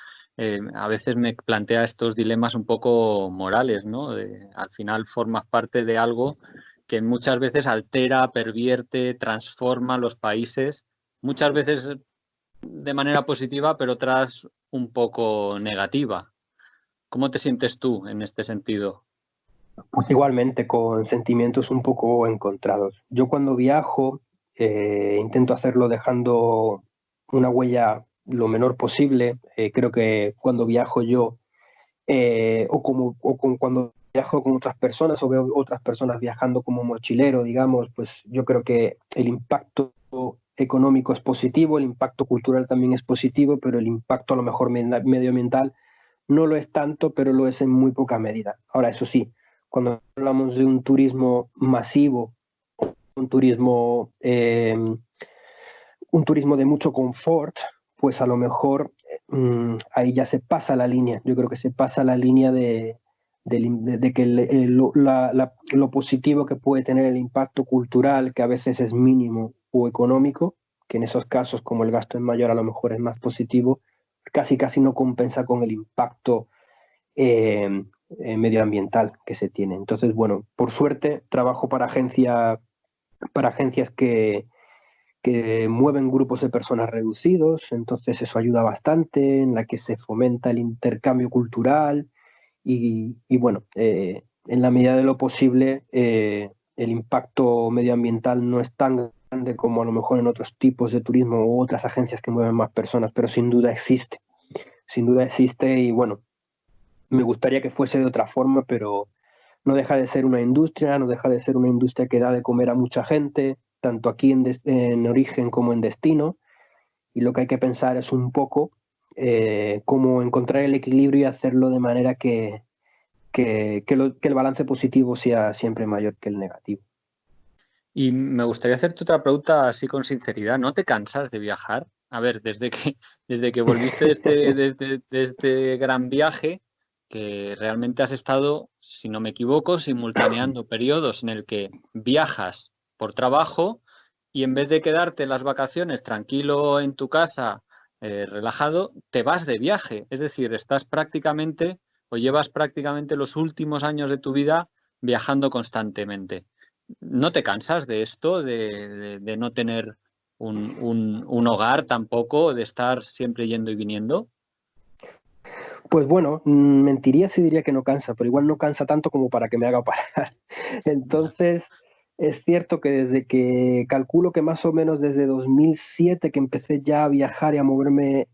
Speaker 3: A veces me plantea estos dilemas un poco morales, ¿no? Al final formas parte de algo que muchas veces altera, pervierte, transforma los países, muchas veces de manera positiva, pero otras un poco negativa. ¿Cómo te sientes tú en este sentido?
Speaker 2: Pues igualmente, con sentimientos un poco encontrados. Yo cuando viajo, intento hacerlo dejando una huella lo menor posible. Creo que cuando viajo yo, cuando viajo con otras personas o veo otras personas viajando como mochilero, digamos, pues yo creo que el impacto económico es positivo, el impacto cultural también es positivo, pero el impacto a lo mejor medioambiental no lo es tanto, pero lo es en muy poca medida. Ahora, eso sí, cuando hablamos de un turismo masivo, un turismo, eh, un turismo de mucho confort, pues a lo mejor ahí ya se pasa la línea. Yo creo que se pasa la línea de que lo positivo que puede tener el impacto cultural, que a veces es mínimo o económico, que en esos casos, como el gasto es mayor, a lo mejor es más positivo, casi no compensa con el impacto medioambiental que se tiene. Entonces, bueno, por suerte trabajo para agencias que mueven grupos de personas reducidos, entonces eso ayuda bastante, en la que se fomenta el intercambio cultural y bueno, en la medida de lo posible, el impacto medioambiental no es tan grande como a lo mejor en otros tipos de turismo u otras agencias que mueven más personas, pero sin duda existe y bueno, me gustaría que fuese de otra forma, pero no deja de ser una industria, no deja de ser una industria que da de comer a mucha gente, tanto aquí en origen como en destino, y lo que hay que pensar es un poco cómo encontrar el equilibrio y hacerlo de manera que el balance positivo sea siempre mayor que el negativo.
Speaker 3: Y me gustaría hacerte otra pregunta así con sinceridad. ¿No te cansas de viajar? A ver, desde que volviste de este gran viaje, que realmente has estado, si no me equivoco, simultaneando periodos en el que viajas por trabajo y en vez de quedarte en las vacaciones tranquilo en tu casa, relajado, te vas de viaje. Es decir, estás prácticamente o llevas prácticamente los últimos años de tu vida viajando constantemente. ¿No te cansas de esto, de no tener un hogar tampoco, de estar siempre yendo y viniendo?
Speaker 2: Pues bueno, mentiría si diría que no cansa, pero igual no cansa tanto como para que me haga parar.
Speaker 3: Ya.
Speaker 2: Entonces, es cierto que desde que calculo que más o menos desde 2007 que empecé ya a viajar y a moverme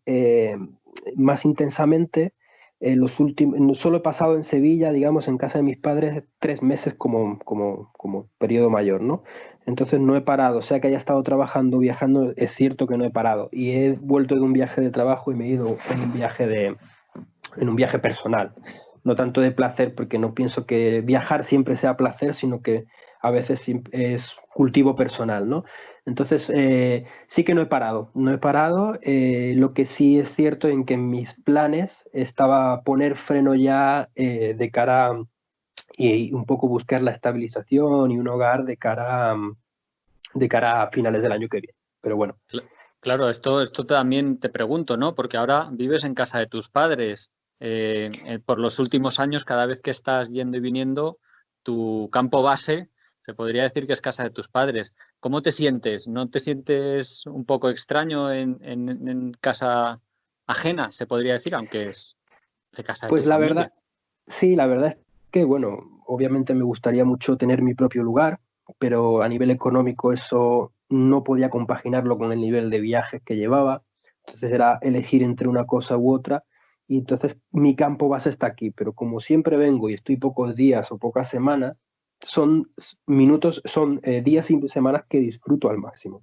Speaker 2: más intensamente, los últimos, solo he pasado en Sevilla, digamos, en casa de mis padres, 3 meses como periodo mayor, ¿no? Entonces no he parado, o sea que haya estado trabajando, viajando, es cierto que no he parado. Y he vuelto de un viaje de trabajo y me he ido en un viaje personal, no tanto de placer, porque no pienso que viajar siempre sea placer, sino que a veces es cultivo personal, ¿no? Entonces, sí que no he parado, no he parado. Lo que sí es cierto en que en mis planes estaba poner freno ya de cara y un poco buscar la estabilización y un hogar de cara a finales del año que viene. Pero bueno.
Speaker 3: Claro, esto también te pregunto, ¿no? Porque ahora vives en casa de tus padres. Por los últimos años, cada vez que estás yendo y viniendo, tu campo base se podría decir que es casa de tus padres. ¿Cómo te sientes? ¿No te sientes un poco extraño en casa ajena, se podría decir, aunque es de casa de tu
Speaker 2: Pues la verdad,
Speaker 3: familia?
Speaker 2: sí, la verdad es que, bueno, obviamente me gustaría mucho tener mi propio lugar, pero a nivel económico eso no podía compaginarlo con el nivel de viajes que llevaba. Entonces era elegir entre una cosa u otra. Y entonces mi campo base está aquí, pero como siempre vengo y estoy pocos días o pocas semanas, son minutos, son días y semanas que disfruto al máximo.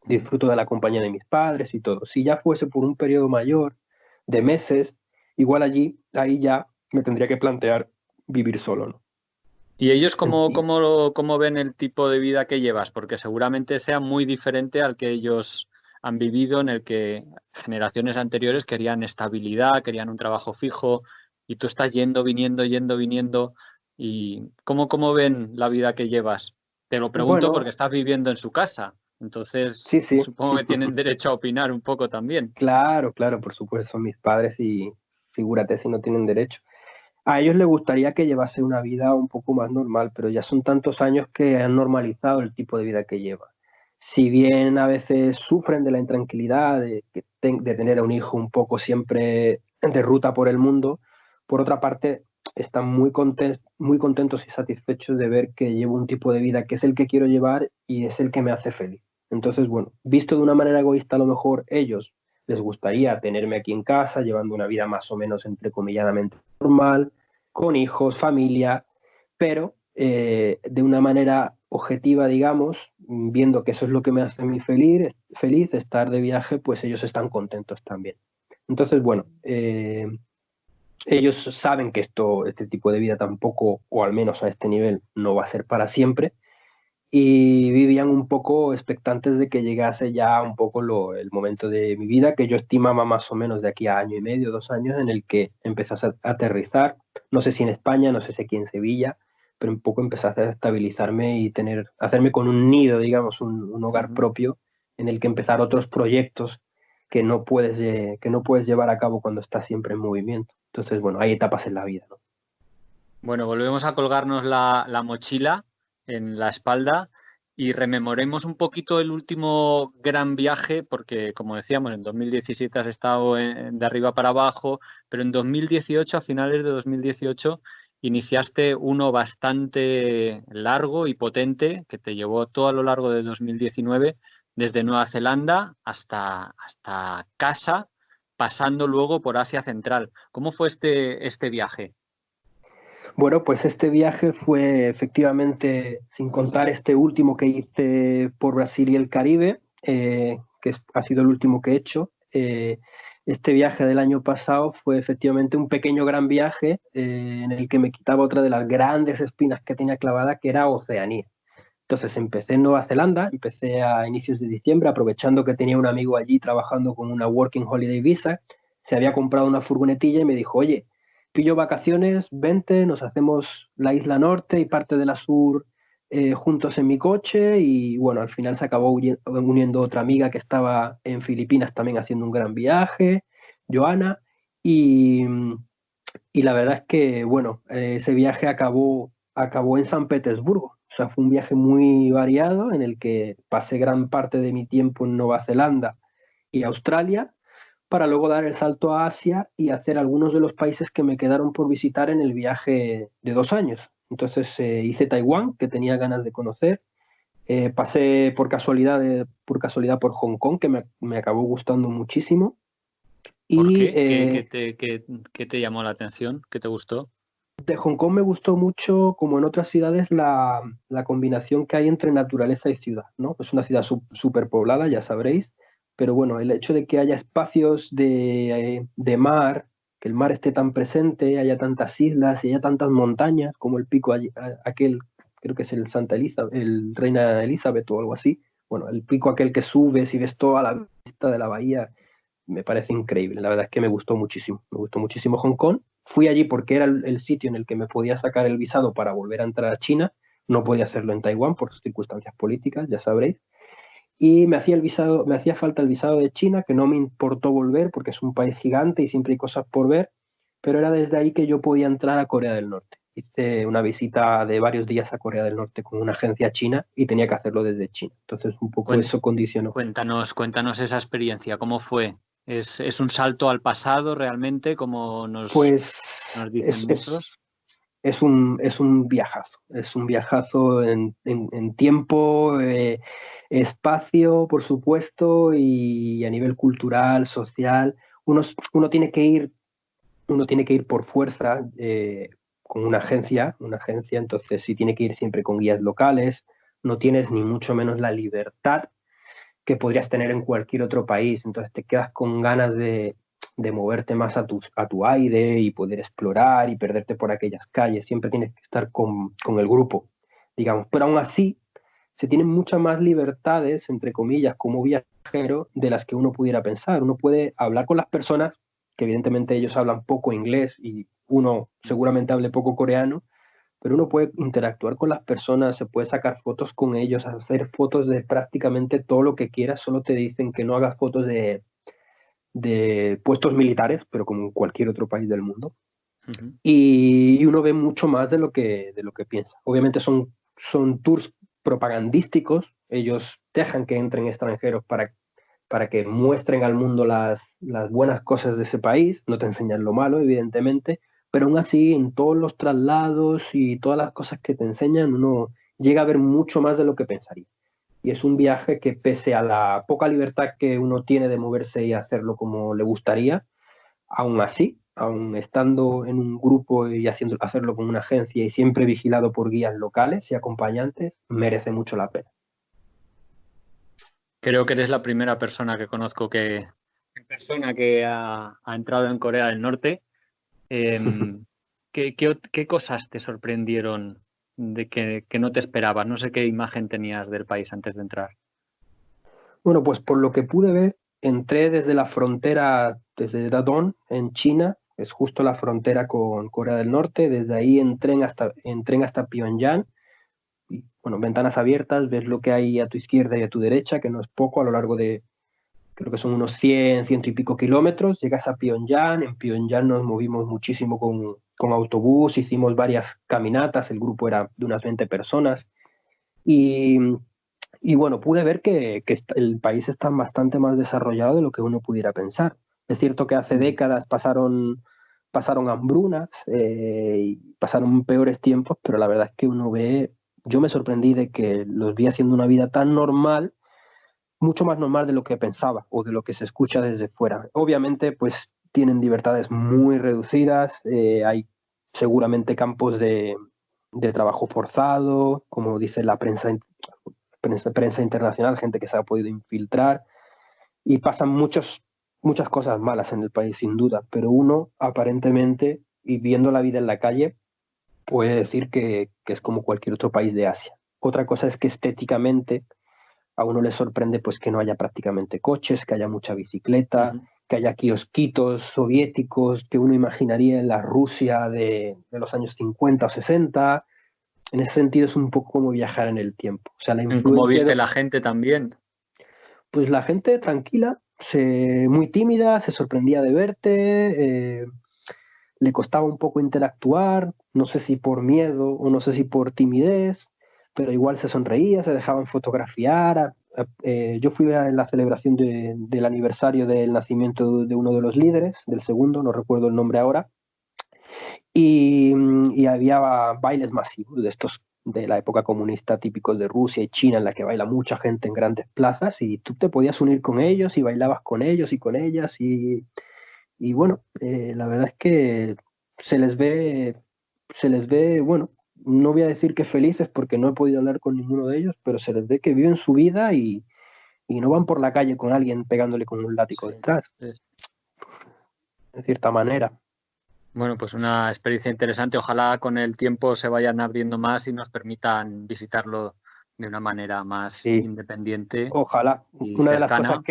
Speaker 3: Ujú.
Speaker 2: Disfruto de la compañía de mis padres y todo. Si ya fuese por un periodo mayor de meses, igual ahí ya me tendría que plantear vivir solo, ¿no?
Speaker 3: ¿Y ellos cómo,
Speaker 2: Y,
Speaker 3: cómo ven el tipo de vida que llevas? Porque seguramente sea muy diferente al que ellos han vivido, en el que generaciones anteriores querían estabilidad, querían un trabajo fijo, y tú estás yendo, viniendo. ¿Y cómo ven la vida que llevas? Te lo pregunto porque
Speaker 2: bueno,
Speaker 3: estás viviendo en su casa, entonces
Speaker 2: sí, sí,
Speaker 3: supongo que tienen derecho a opinar un poco también.
Speaker 2: claro, claro, por supuesto, son mis padres y figúrate si no tienen derecho. A ellos les gustaría que llevase una vida un poco más normal, pero ya son tantos años que han normalizado el tipo de vida que lleva. Si bien a veces sufren de la intranquilidad de tener a un hijo un poco siempre de ruta por el mundo, por otra parte están muy contentos y satisfechos de ver que llevo un tipo de vida que es el que quiero llevar y es el que me hace feliz. Entonces, bueno, visto de una manera egoísta, a lo mejor ellos les gustaría tenerme aquí en casa, llevando una vida más o menos entrecomilladamente normal, con hijos, familia, pero de una manera objetiva, digamos, viendo que eso es lo que me hace a mí feliz, estar de viaje, pues ellos están contentos también. Entonces, bueno, ellos saben que este tipo de vida tampoco, o al menos a este nivel, no va a ser para siempre, y vivían un poco expectantes de que llegase ya un poco el momento de mi vida, que yo estimaba más o menos de aquí a año y medio, 2 años, en el que empezase a aterrizar, no sé si en España, no sé si aquí en Sevilla, pero un poco empezase a estabilizarme y hacerme con un nido, digamos, un hogar
Speaker 3: Ujú.
Speaker 2: propio en el que empezar otros proyectos que no puedes llevar a cabo cuando estás siempre en movimiento. Entonces, bueno, hay etapas en la vida, ¿no?
Speaker 3: Bueno, volvemos a colgarnos la mochila en la espalda y rememoremos un poquito el último gran viaje, porque como decíamos, en 2017 has estado de arriba para abajo, pero en 2018, a finales de 2018, iniciaste uno bastante largo y potente que te llevó todo a lo largo de 2019, desde Nueva Zelanda hasta casa pasando luego por Asia Central. ¿Cómo fue este viaje?
Speaker 2: Bueno, pues este viaje fue efectivamente, sin contar este último que hice por Brasil y el Caribe, ha sido el último que he hecho. Este viaje del año pasado fue efectivamente un pequeño gran viaje en el que me quitaba otra de las grandes espinas que tenía clavada, que era Oceanía. Entonces empecé en Nueva Zelanda, empecé a inicios de diciembre, aprovechando que tenía un amigo allí trabajando con una Working Holiday Visa, se había comprado una furgonetilla y me dijo, oye, pillo vacaciones, vente, nos hacemos la isla norte y parte de la sur juntos en mi coche y bueno, al final se acabó uniendo otra amiga que estaba en Filipinas también haciendo un gran viaje, Joana, y, y la verdad es que bueno, ese viaje acabó en San Petersburgo. O sea, fue un viaje muy variado en el que pasé gran parte de mi tiempo en Nueva Zelanda y Australia para luego dar el salto a Asia y hacer algunos de los países que me quedaron por visitar en el viaje de 2 años. Entonces hice Taiwán, que tenía ganas de conocer. Pasé por casualidad por Hong Kong, que me acabó gustando muchísimo.
Speaker 3: ¿Por
Speaker 2: Y
Speaker 3: qué? ¿Qué te llamó la atención? ¿Qué te gustó?
Speaker 2: de Hong Kong me gustó mucho, como en otras ciudades, la combinación que hay entre naturaleza y ciudad, ¿no? Es una ciudad súper poblada, ya sabréis, pero bueno, el hecho de que haya espacios de mar, que el mar esté tan presente, haya tantas islas y haya tantas montañas, como el pico aquel, creo que es el Santa Elizabeth, el Reina Elizabeth o algo así, bueno, el pico aquel que subes y ves toda la vista de la bahía, me parece increíble. La verdad es que me gustó muchísimo Hong Kong. Fui allí porque era el sitio en el que me podía sacar el visado para volver a entrar a China. No podía hacerlo en Taiwán por circunstancias políticas, ya sabréis. Y me hacía falta el visado de China, que no me importó volver porque es un país gigante y siempre hay cosas por ver, pero era desde ahí que yo podía entrar a Corea del Norte. Hice una visita de varios días a Corea del Norte con una agencia china y tenía que hacerlo desde China. Entonces, un poco eso condicionó.
Speaker 3: Cuéntanos esa experiencia, ¿cómo fue? ¿Es un salto al pasado realmente, como
Speaker 2: Pues
Speaker 3: nos
Speaker 2: es,
Speaker 3: dicen
Speaker 2: es,
Speaker 3: muchos?
Speaker 2: es un viajazo en tiempo, espacio, por supuesto, y a nivel cultural, social. Uno, uno tiene que ir, uno tiene que ir por fuerza con una agencia, entonces sí tiene que ir siempre con guías locales, no tienes ni mucho menos la libertad que podrías tener en cualquier otro país. Entonces te quedas con ganas de moverte más a tu aire y poder explorar y perderte por aquellas calles. Siempre tienes que estar con el grupo, digamos. Pero aún así, se tienen muchas más libertades, entre comillas, como viajero, de las que uno pudiera pensar. Uno puede hablar con las personas, que evidentemente ellos hablan poco inglés y uno seguramente hable poco coreano, pero uno puede interactuar con las personas, se puede sacar fotos con ellos, hacer fotos de prácticamente todo lo que quieras, solo te dicen que no hagas fotos de puestos militares, pero como en cualquier otro país del mundo.
Speaker 3: Ujú.
Speaker 2: Y uno ve mucho más de lo que piensa. Obviamente son tours propagandísticos, ellos dejan que entren extranjeros para que muestren al mundo las buenas cosas de ese país, no te enseñan lo malo, evidentemente, pero aún así en todos los traslados y todas las cosas que te enseñan, uno llega a ver mucho más de lo que pensaría. Y es un viaje que pese a la poca libertad que uno tiene de moverse y hacerlo como le gustaría, aún así, aún estando en un grupo y hacerlo con una agencia y siempre vigilado por guías locales y acompañantes, merece mucho la pena.
Speaker 3: Creo que eres la primera persona que conozco en persona que ha entrado en Corea del Norte. ¿Qué cosas te sorprendieron de que no te esperabas? No sé qué imagen tenías del país antes de entrar.
Speaker 2: Bueno, pues por lo que pude ver, entré desde la frontera, desde Dadong, en China, es justo la frontera con Corea del Norte, desde ahí en tren hasta Pyongyang, y, bueno, ventanas abiertas, ves lo que hay a tu izquierda y a tu derecha, que no es poco, a lo largo de, creo que son unos 100 y pico kilómetros, llegas a Pyongyang, en Pyongyang nos movimos muchísimo con autobús, hicimos varias caminatas, el grupo era de unas 20 personas, y y bueno, pude ver que el país está bastante más desarrollado de lo que uno pudiera pensar. Es cierto que hace décadas pasaron hambrunas y pasaron peores tiempos, pero la verdad es que yo me sorprendí de que los vi haciendo una vida tan normal, mucho más normal de lo que pensaba o de lo que se escucha desde fuera. Obviamente, pues tienen libertades muy reducidas, hay seguramente campos de trabajo forzado, como dice la prensa internacional, gente que se ha podido infiltrar, y pasan muchas cosas malas en el país, sin duda, pero uno aparentemente, y viendo la vida en la calle, puede decir que es como cualquier otro país de Asia. Otra cosa es que estéticamente a uno le sorprende pues que no haya prácticamente coches, que haya mucha bicicleta, que haya kiosquitos soviéticos que uno imaginaría en la Rusia de los años 50 o 60. En ese sentido es un poco como viajar en el tiempo. O sea, la influencia
Speaker 3: ¿Cómo viste la gente también?
Speaker 2: Pues la gente tranquila, muy tímida, se sorprendía de verte, le costaba un poco interactuar, no sé si por miedo o no sé si por timidez, pero igual se sonreía, se dejaban fotografiar. Yo fui a la celebración del aniversario del nacimiento de uno de los líderes, del segundo, no recuerdo el nombre ahora, y había bailes masivos de estos de la época comunista típicos de Rusia y China, en la que baila mucha gente en grandes plazas, y tú te podías unir con ellos y bailabas con ellos y con ellas, y bueno, la verdad es que se les ve, bueno, no voy a decir que felices porque no he podido hablar con ninguno de ellos, pero se les ve que viven su vida y no van por la calle con alguien pegándole con un látigo detrás, de cierta manera.
Speaker 3: Bueno, pues una experiencia interesante. Ojalá con el tiempo se vayan abriendo más y nos permitan visitarlo de una manera más independiente.
Speaker 2: Ojalá.
Speaker 3: Y
Speaker 2: Una
Speaker 3: cercana.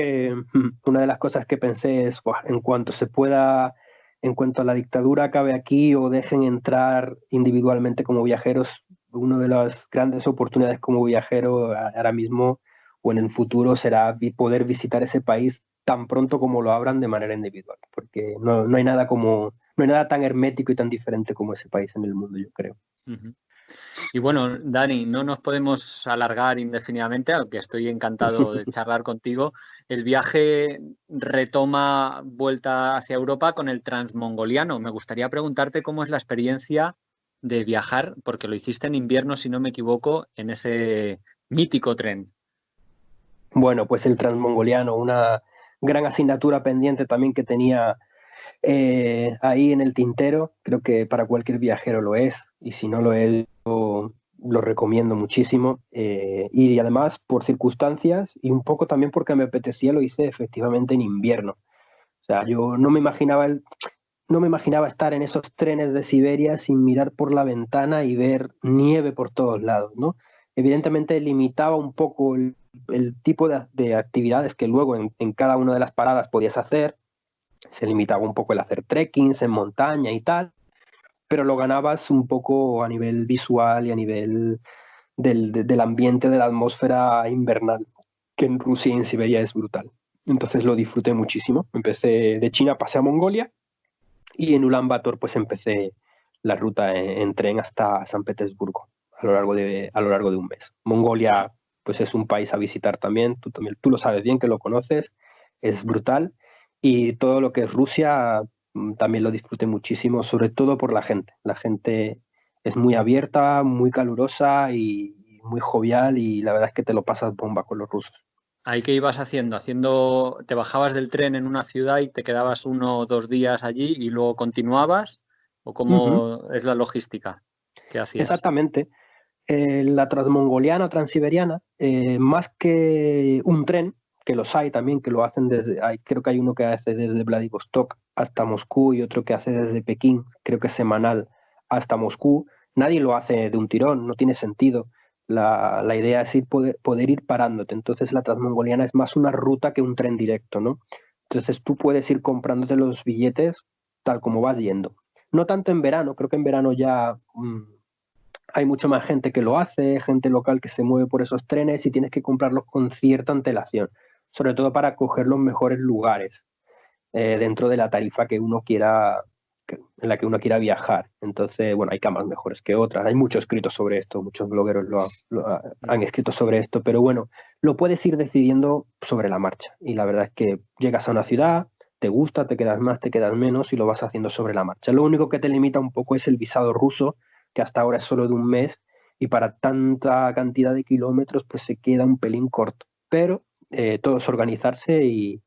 Speaker 2: Una de las cosas que pensé es, "Buah, en cuanto se pueda, en cuanto la dictadura acabe aquí o dejen entrar individualmente como viajeros, una de las grandes oportunidades como viajero ahora mismo o en el futuro será poder visitar ese país tan pronto como lo abran de manera individual, porque no hay nada no hay nada tan hermético y tan diferente como ese país en el mundo, yo creo.
Speaker 3: Y bueno, Dani, no nos podemos alargar indefinidamente, aunque estoy encantado de charlar contigo. El viaje retoma vuelta hacia Europa con el transmongoliano. Me gustaría preguntarte cómo es la experiencia de viajar, porque lo hiciste en invierno, si no me equivoco, en ese mítico tren.
Speaker 2: Bueno, pues el transmongoliano, una gran asignatura pendiente también que tenía ahí en el tintero. Creo que para cualquier viajero lo es, y si no lo es, lo recomiendo muchísimo. Y además, por circunstancias y un poco también porque me apetecía, lo hice efectivamente en invierno. O sea, yo no me imaginaba estar en esos trenes de Siberia sin mirar por la ventana y ver nieve por todos lados, ¿no? Evidentemente limitaba un poco el tipo de actividades que luego en cada una de las paradas podías hacer. Se limitaba un poco el hacer trekkings en montaña y tal, pero lo ganabas un poco a nivel visual y a nivel del ambiente, de la atmósfera invernal, que en Rusia y en Siberia es brutal. Entonces lo disfruté muchísimo. Empecé de China, pasé a Mongolia, y en Ulan Bator pues empecé la ruta en tren hasta San Petersburgo a lo largo de un mes. Mongolia pues es un país a visitar también, tú lo sabes bien, que lo conoces, es brutal, y todo lo que es Rusia también lo disfruté muchísimo, sobre todo por la gente. La gente es muy abierta, muy calurosa y muy jovial, y la verdad es que te lo pasas bomba con los rusos.
Speaker 3: ¿Ahí qué ibas haciendo? ¿Te bajabas del tren en una ciudad y te quedabas 1 o 2 días allí y luego continuabas? ¿O cómo es la logística que hacías?
Speaker 2: Exactamente. La transmongoliana o transiberiana, más que un tren, que los hay también, que lo hacen creo que hay uno que hace desde Vladivostok hasta Moscú y otro que hace desde Pekín, creo que es semanal, hasta Moscú. Nadie lo hace de un tirón, no tiene sentido. La idea es poder ir parándote. Entonces la transmongoliana es más una ruta que un tren directo, ¿no? Entonces tú puedes ir comprándote los billetes tal como vas yendo. No tanto en verano, creo que en verano ya hay mucho más gente que lo hace, gente local que se mueve por esos trenes, y tienes que comprarlos con cierta antelación, sobre todo para coger los mejores lugares dentro de la tarifa que uno quiera, en la que uno quiera viajar. Entonces, bueno, hay camas mejores que otras, hay mucho escrito sobre esto, muchos blogueros han escrito sobre esto, pero bueno, lo puedes ir decidiendo sobre la marcha, y la verdad es que llegas a una ciudad, te gusta, te quedas más, te quedas menos, y lo vas haciendo sobre la marcha. Lo único que te limita un poco es el visado ruso, que hasta ahora es solo de un mes, y para tanta cantidad de kilómetros pues se queda un pelín corto, pero todos organizarse y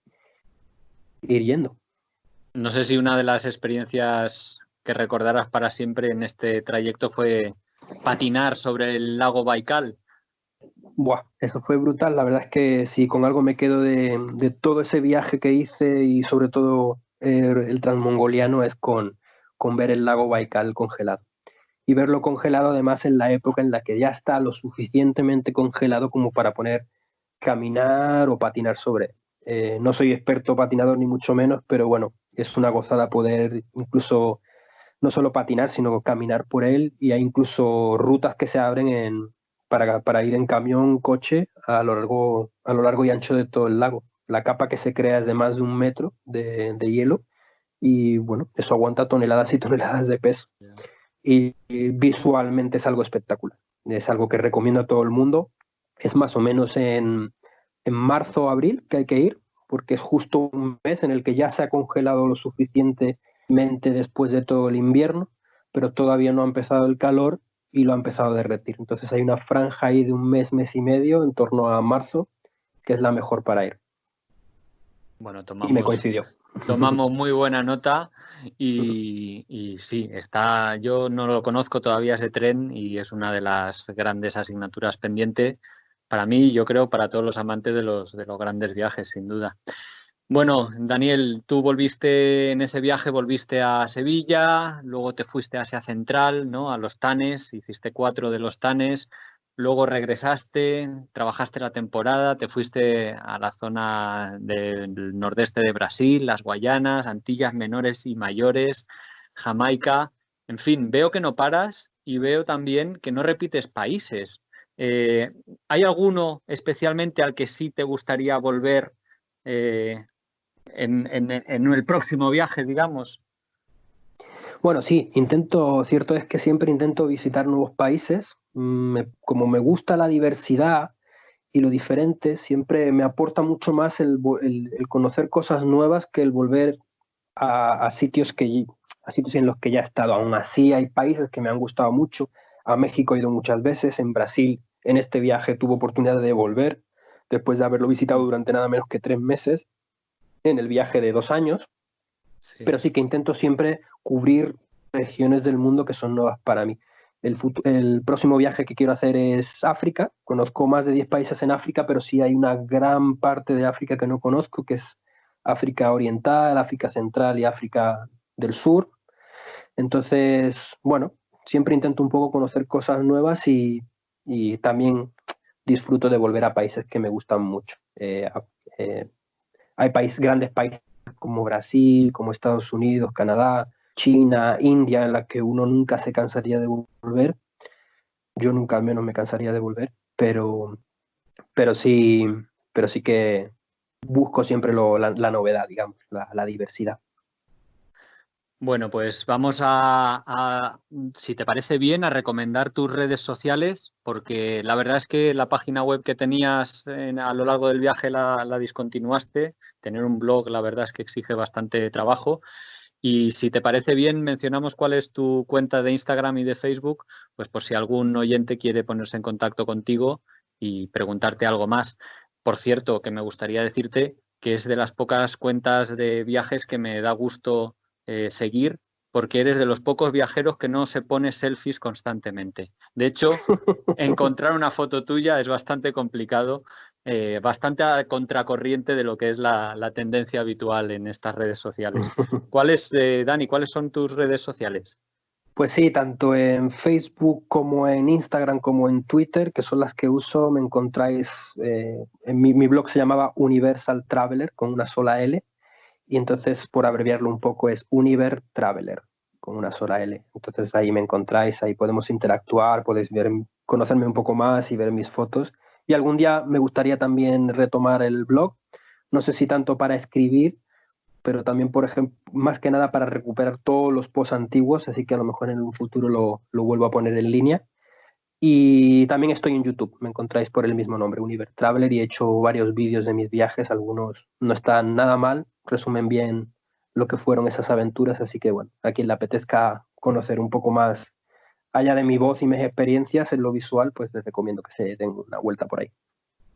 Speaker 2: ir yendo.
Speaker 3: No sé si una de las experiencias que recordarás para siempre en este trayecto fue patinar sobre el lago Baikal.
Speaker 2: Buah, eso fue brutal. La verdad es que si con algo me quedo de todo ese viaje que hice y sobre todo el transmongoliano es con ver el lago Baikal congelado. Y verlo congelado además en la época en la que ya está lo suficientemente congelado como para poder caminar o patinar sobre él. No soy experto patinador ni mucho menos, pero bueno, es una gozada poder incluso no solo patinar, sino caminar por él, y hay incluso rutas que se abren para ir en camión, coche, a lo largo y ancho de todo el lago. La capa que se crea es de más de 1 metro de hielo y bueno, eso aguanta toneladas y toneladas de peso. Y visualmente es algo espectacular. Es algo que recomiendo a todo el mundo. Es más o menos en marzo o abril que hay que ir, porque es justo un mes en el que ya se ha congelado lo suficientemente después de todo el invierno, pero todavía no ha empezado el calor y lo ha empezado a derretir. Entonces hay una franja ahí de un mes, mes y medio, en torno a marzo, que es la mejor para ir.
Speaker 3: Bueno,
Speaker 2: Y me coincidió.
Speaker 3: tomamos muy buena nota y sí, yo no lo conozco todavía ese tren y es una de las grandes asignaturas pendientes para mí, yo creo, para todos los amantes de los grandes viajes, sin duda. Bueno, Daniel, tú volviste en ese viaje, volviste a Sevilla, luego te fuiste a Asia Central, ¿no? A los Tanes, hiciste 4 de los Tanes, luego regresaste, trabajaste la temporada, te fuiste a la zona del nordeste de Brasil, las Guayanas, Antillas Menores y Mayores, Jamaica, en fin, veo que no paras y veo también que no repites países. ¿Hay alguno especialmente al que sí te gustaría volver? En el próximo viaje, digamos.
Speaker 2: Bueno, sí, cierto es que siempre intento visitar nuevos países. Como me gusta la diversidad y lo diferente, siempre me aporta mucho más el conocer cosas nuevas que el volver a sitios a sitios en los que ya he estado. Aún así, hay países que me han gustado mucho. A México he ido muchas veces, en Brasil en este viaje tuve oportunidad de volver, después de haberlo visitado durante nada menos que 3 meses, en el viaje de 2 años.
Speaker 3: Sí.
Speaker 2: Pero sí que intento siempre cubrir regiones del mundo que son nuevas para mí. El próximo viaje que quiero hacer es África. Conozco más de 10 países en África, pero sí hay una gran parte de África que no conozco, que es África Oriental, África Central y África del Sur. Entonces, bueno, siempre intento un poco conocer cosas nuevas y también disfruto de volver a países que me gustan mucho. Hay grandes países como Brasil, como Estados Unidos, Canadá, China, India, en la que uno nunca se cansaría de volver. Yo nunca al menos me cansaría de volver, pero sí, pero sí que busco siempre la novedad, digamos, la diversidad.
Speaker 3: Bueno, pues vamos si te parece bien, a recomendar tus redes sociales, porque la verdad es que la página web que tenías a lo largo del viaje la discontinuaste. Tener un blog, la verdad es que exige bastante trabajo. Y si te parece bien, mencionamos cuál es tu cuenta de Instagram y de Facebook, pues por si algún oyente quiere ponerse en contacto contigo y preguntarte algo más. Por cierto, que me gustaría decirte que es de las pocas cuentas de viajes que me da gusto seguir, porque eres de los pocos viajeros que no se pone selfies constantemente. De hecho, encontrar una foto tuya es bastante complicado, bastante a contracorriente de lo que es la tendencia habitual en estas redes sociales. Dani, cuáles son tus redes sociales?
Speaker 2: Pues sí, tanto en Facebook como en Instagram como en Twitter, que son las que uso, me encontráis, en mi blog se llamaba Universal Traveler con una sola L, y entonces por abreviarlo un poco es Univer Traveler con una sola L. Entonces ahí me encontráis, ahí podemos interactuar, podéis conocerme un poco más y ver mis fotos. Y algún día me gustaría también retomar el blog, no sé si tanto para escribir, pero también, por ejemplo, más que nada para recuperar todos los posts antiguos, así que a lo mejor en un futuro lo vuelvo a poner en línea. Y también estoy en YouTube, me encontráis por el mismo nombre, Univer Traveler, y he hecho varios vídeos de mis viajes, algunos no están nada mal, resumen bien lo que fueron esas aventuras, así que bueno, a quien le apetezca conocer un poco más allá de mi voz y mis experiencias en lo visual, pues les recomiendo que se den una vuelta por ahí.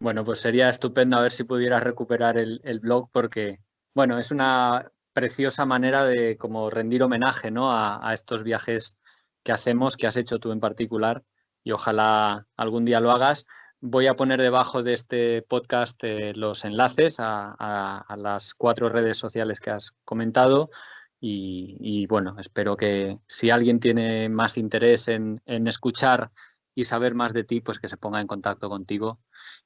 Speaker 3: Bueno, pues sería estupendo a ver si pudieras recuperar el blog porque, bueno, es una preciosa manera de como rendir homenaje, ¿no? a estos viajes que hacemos, que has hecho tú en particular, y ojalá algún día lo hagas. Voy a poner debajo de este podcast los enlaces a las 4 redes sociales que has comentado y bueno, espero que si alguien tiene más interés en escuchar y saber más de ti, pues que se ponga en contacto contigo.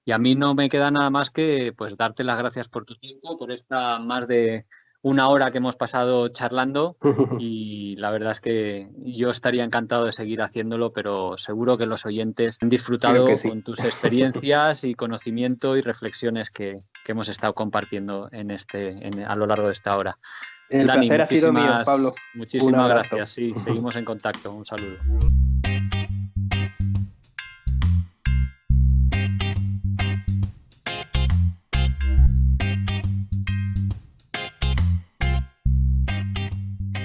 Speaker 3: Y a mí no me queda nada más que pues darte las gracias por tu tiempo, por esta más de 1 hora que hemos pasado charlando y la verdad es que yo estaría encantado de seguir haciéndolo, pero seguro que los oyentes han disfrutado con tus experiencias y conocimiento y reflexiones que hemos estado compartiendo a lo largo de esta hora.
Speaker 2: El
Speaker 3: Dani,
Speaker 2: placer ha sido mío, Pablo.
Speaker 3: Muchísimas gracias. Sí, seguimos en contacto. Un saludo.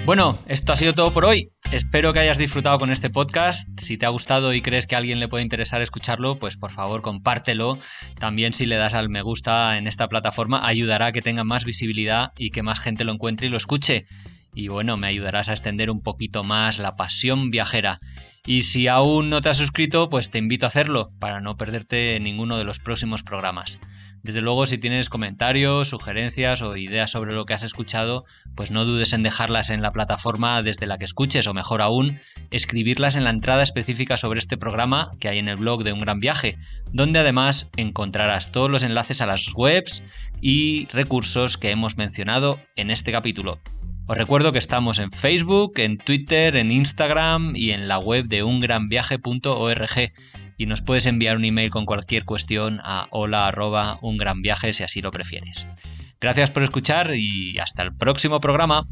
Speaker 1: Bueno, esto ha sido todo por hoy. Espero que hayas disfrutado con este podcast. Si te ha gustado y crees que a alguien le puede interesar escucharlo, pues por favor compártelo. También si le das al me gusta en esta plataforma ayudará a que tenga más visibilidad y que más gente lo encuentre y lo escuche. Y bueno, me ayudarás a extender un poquito más la pasión viajera. Y si aún no te has suscrito, pues te invito a hacerlo para no perderte ninguno de los próximos programas. Desde luego, si tienes comentarios, sugerencias o ideas sobre lo que has escuchado, pues no dudes en dejarlas en la plataforma desde la que escuches, o mejor aún, escribirlas en la entrada específica sobre este programa que hay en el blog de Un Gran Viaje, donde además encontrarás todos los enlaces a las webs y recursos que hemos mencionado en este capítulo. Os recuerdo que estamos en Facebook, en Twitter, en Instagram y en la web de ungranviaje.org. Y nos puedes enviar un email con cualquier cuestión a hola@ungranviaje si así lo prefieres. Gracias por escuchar y hasta el próximo programa.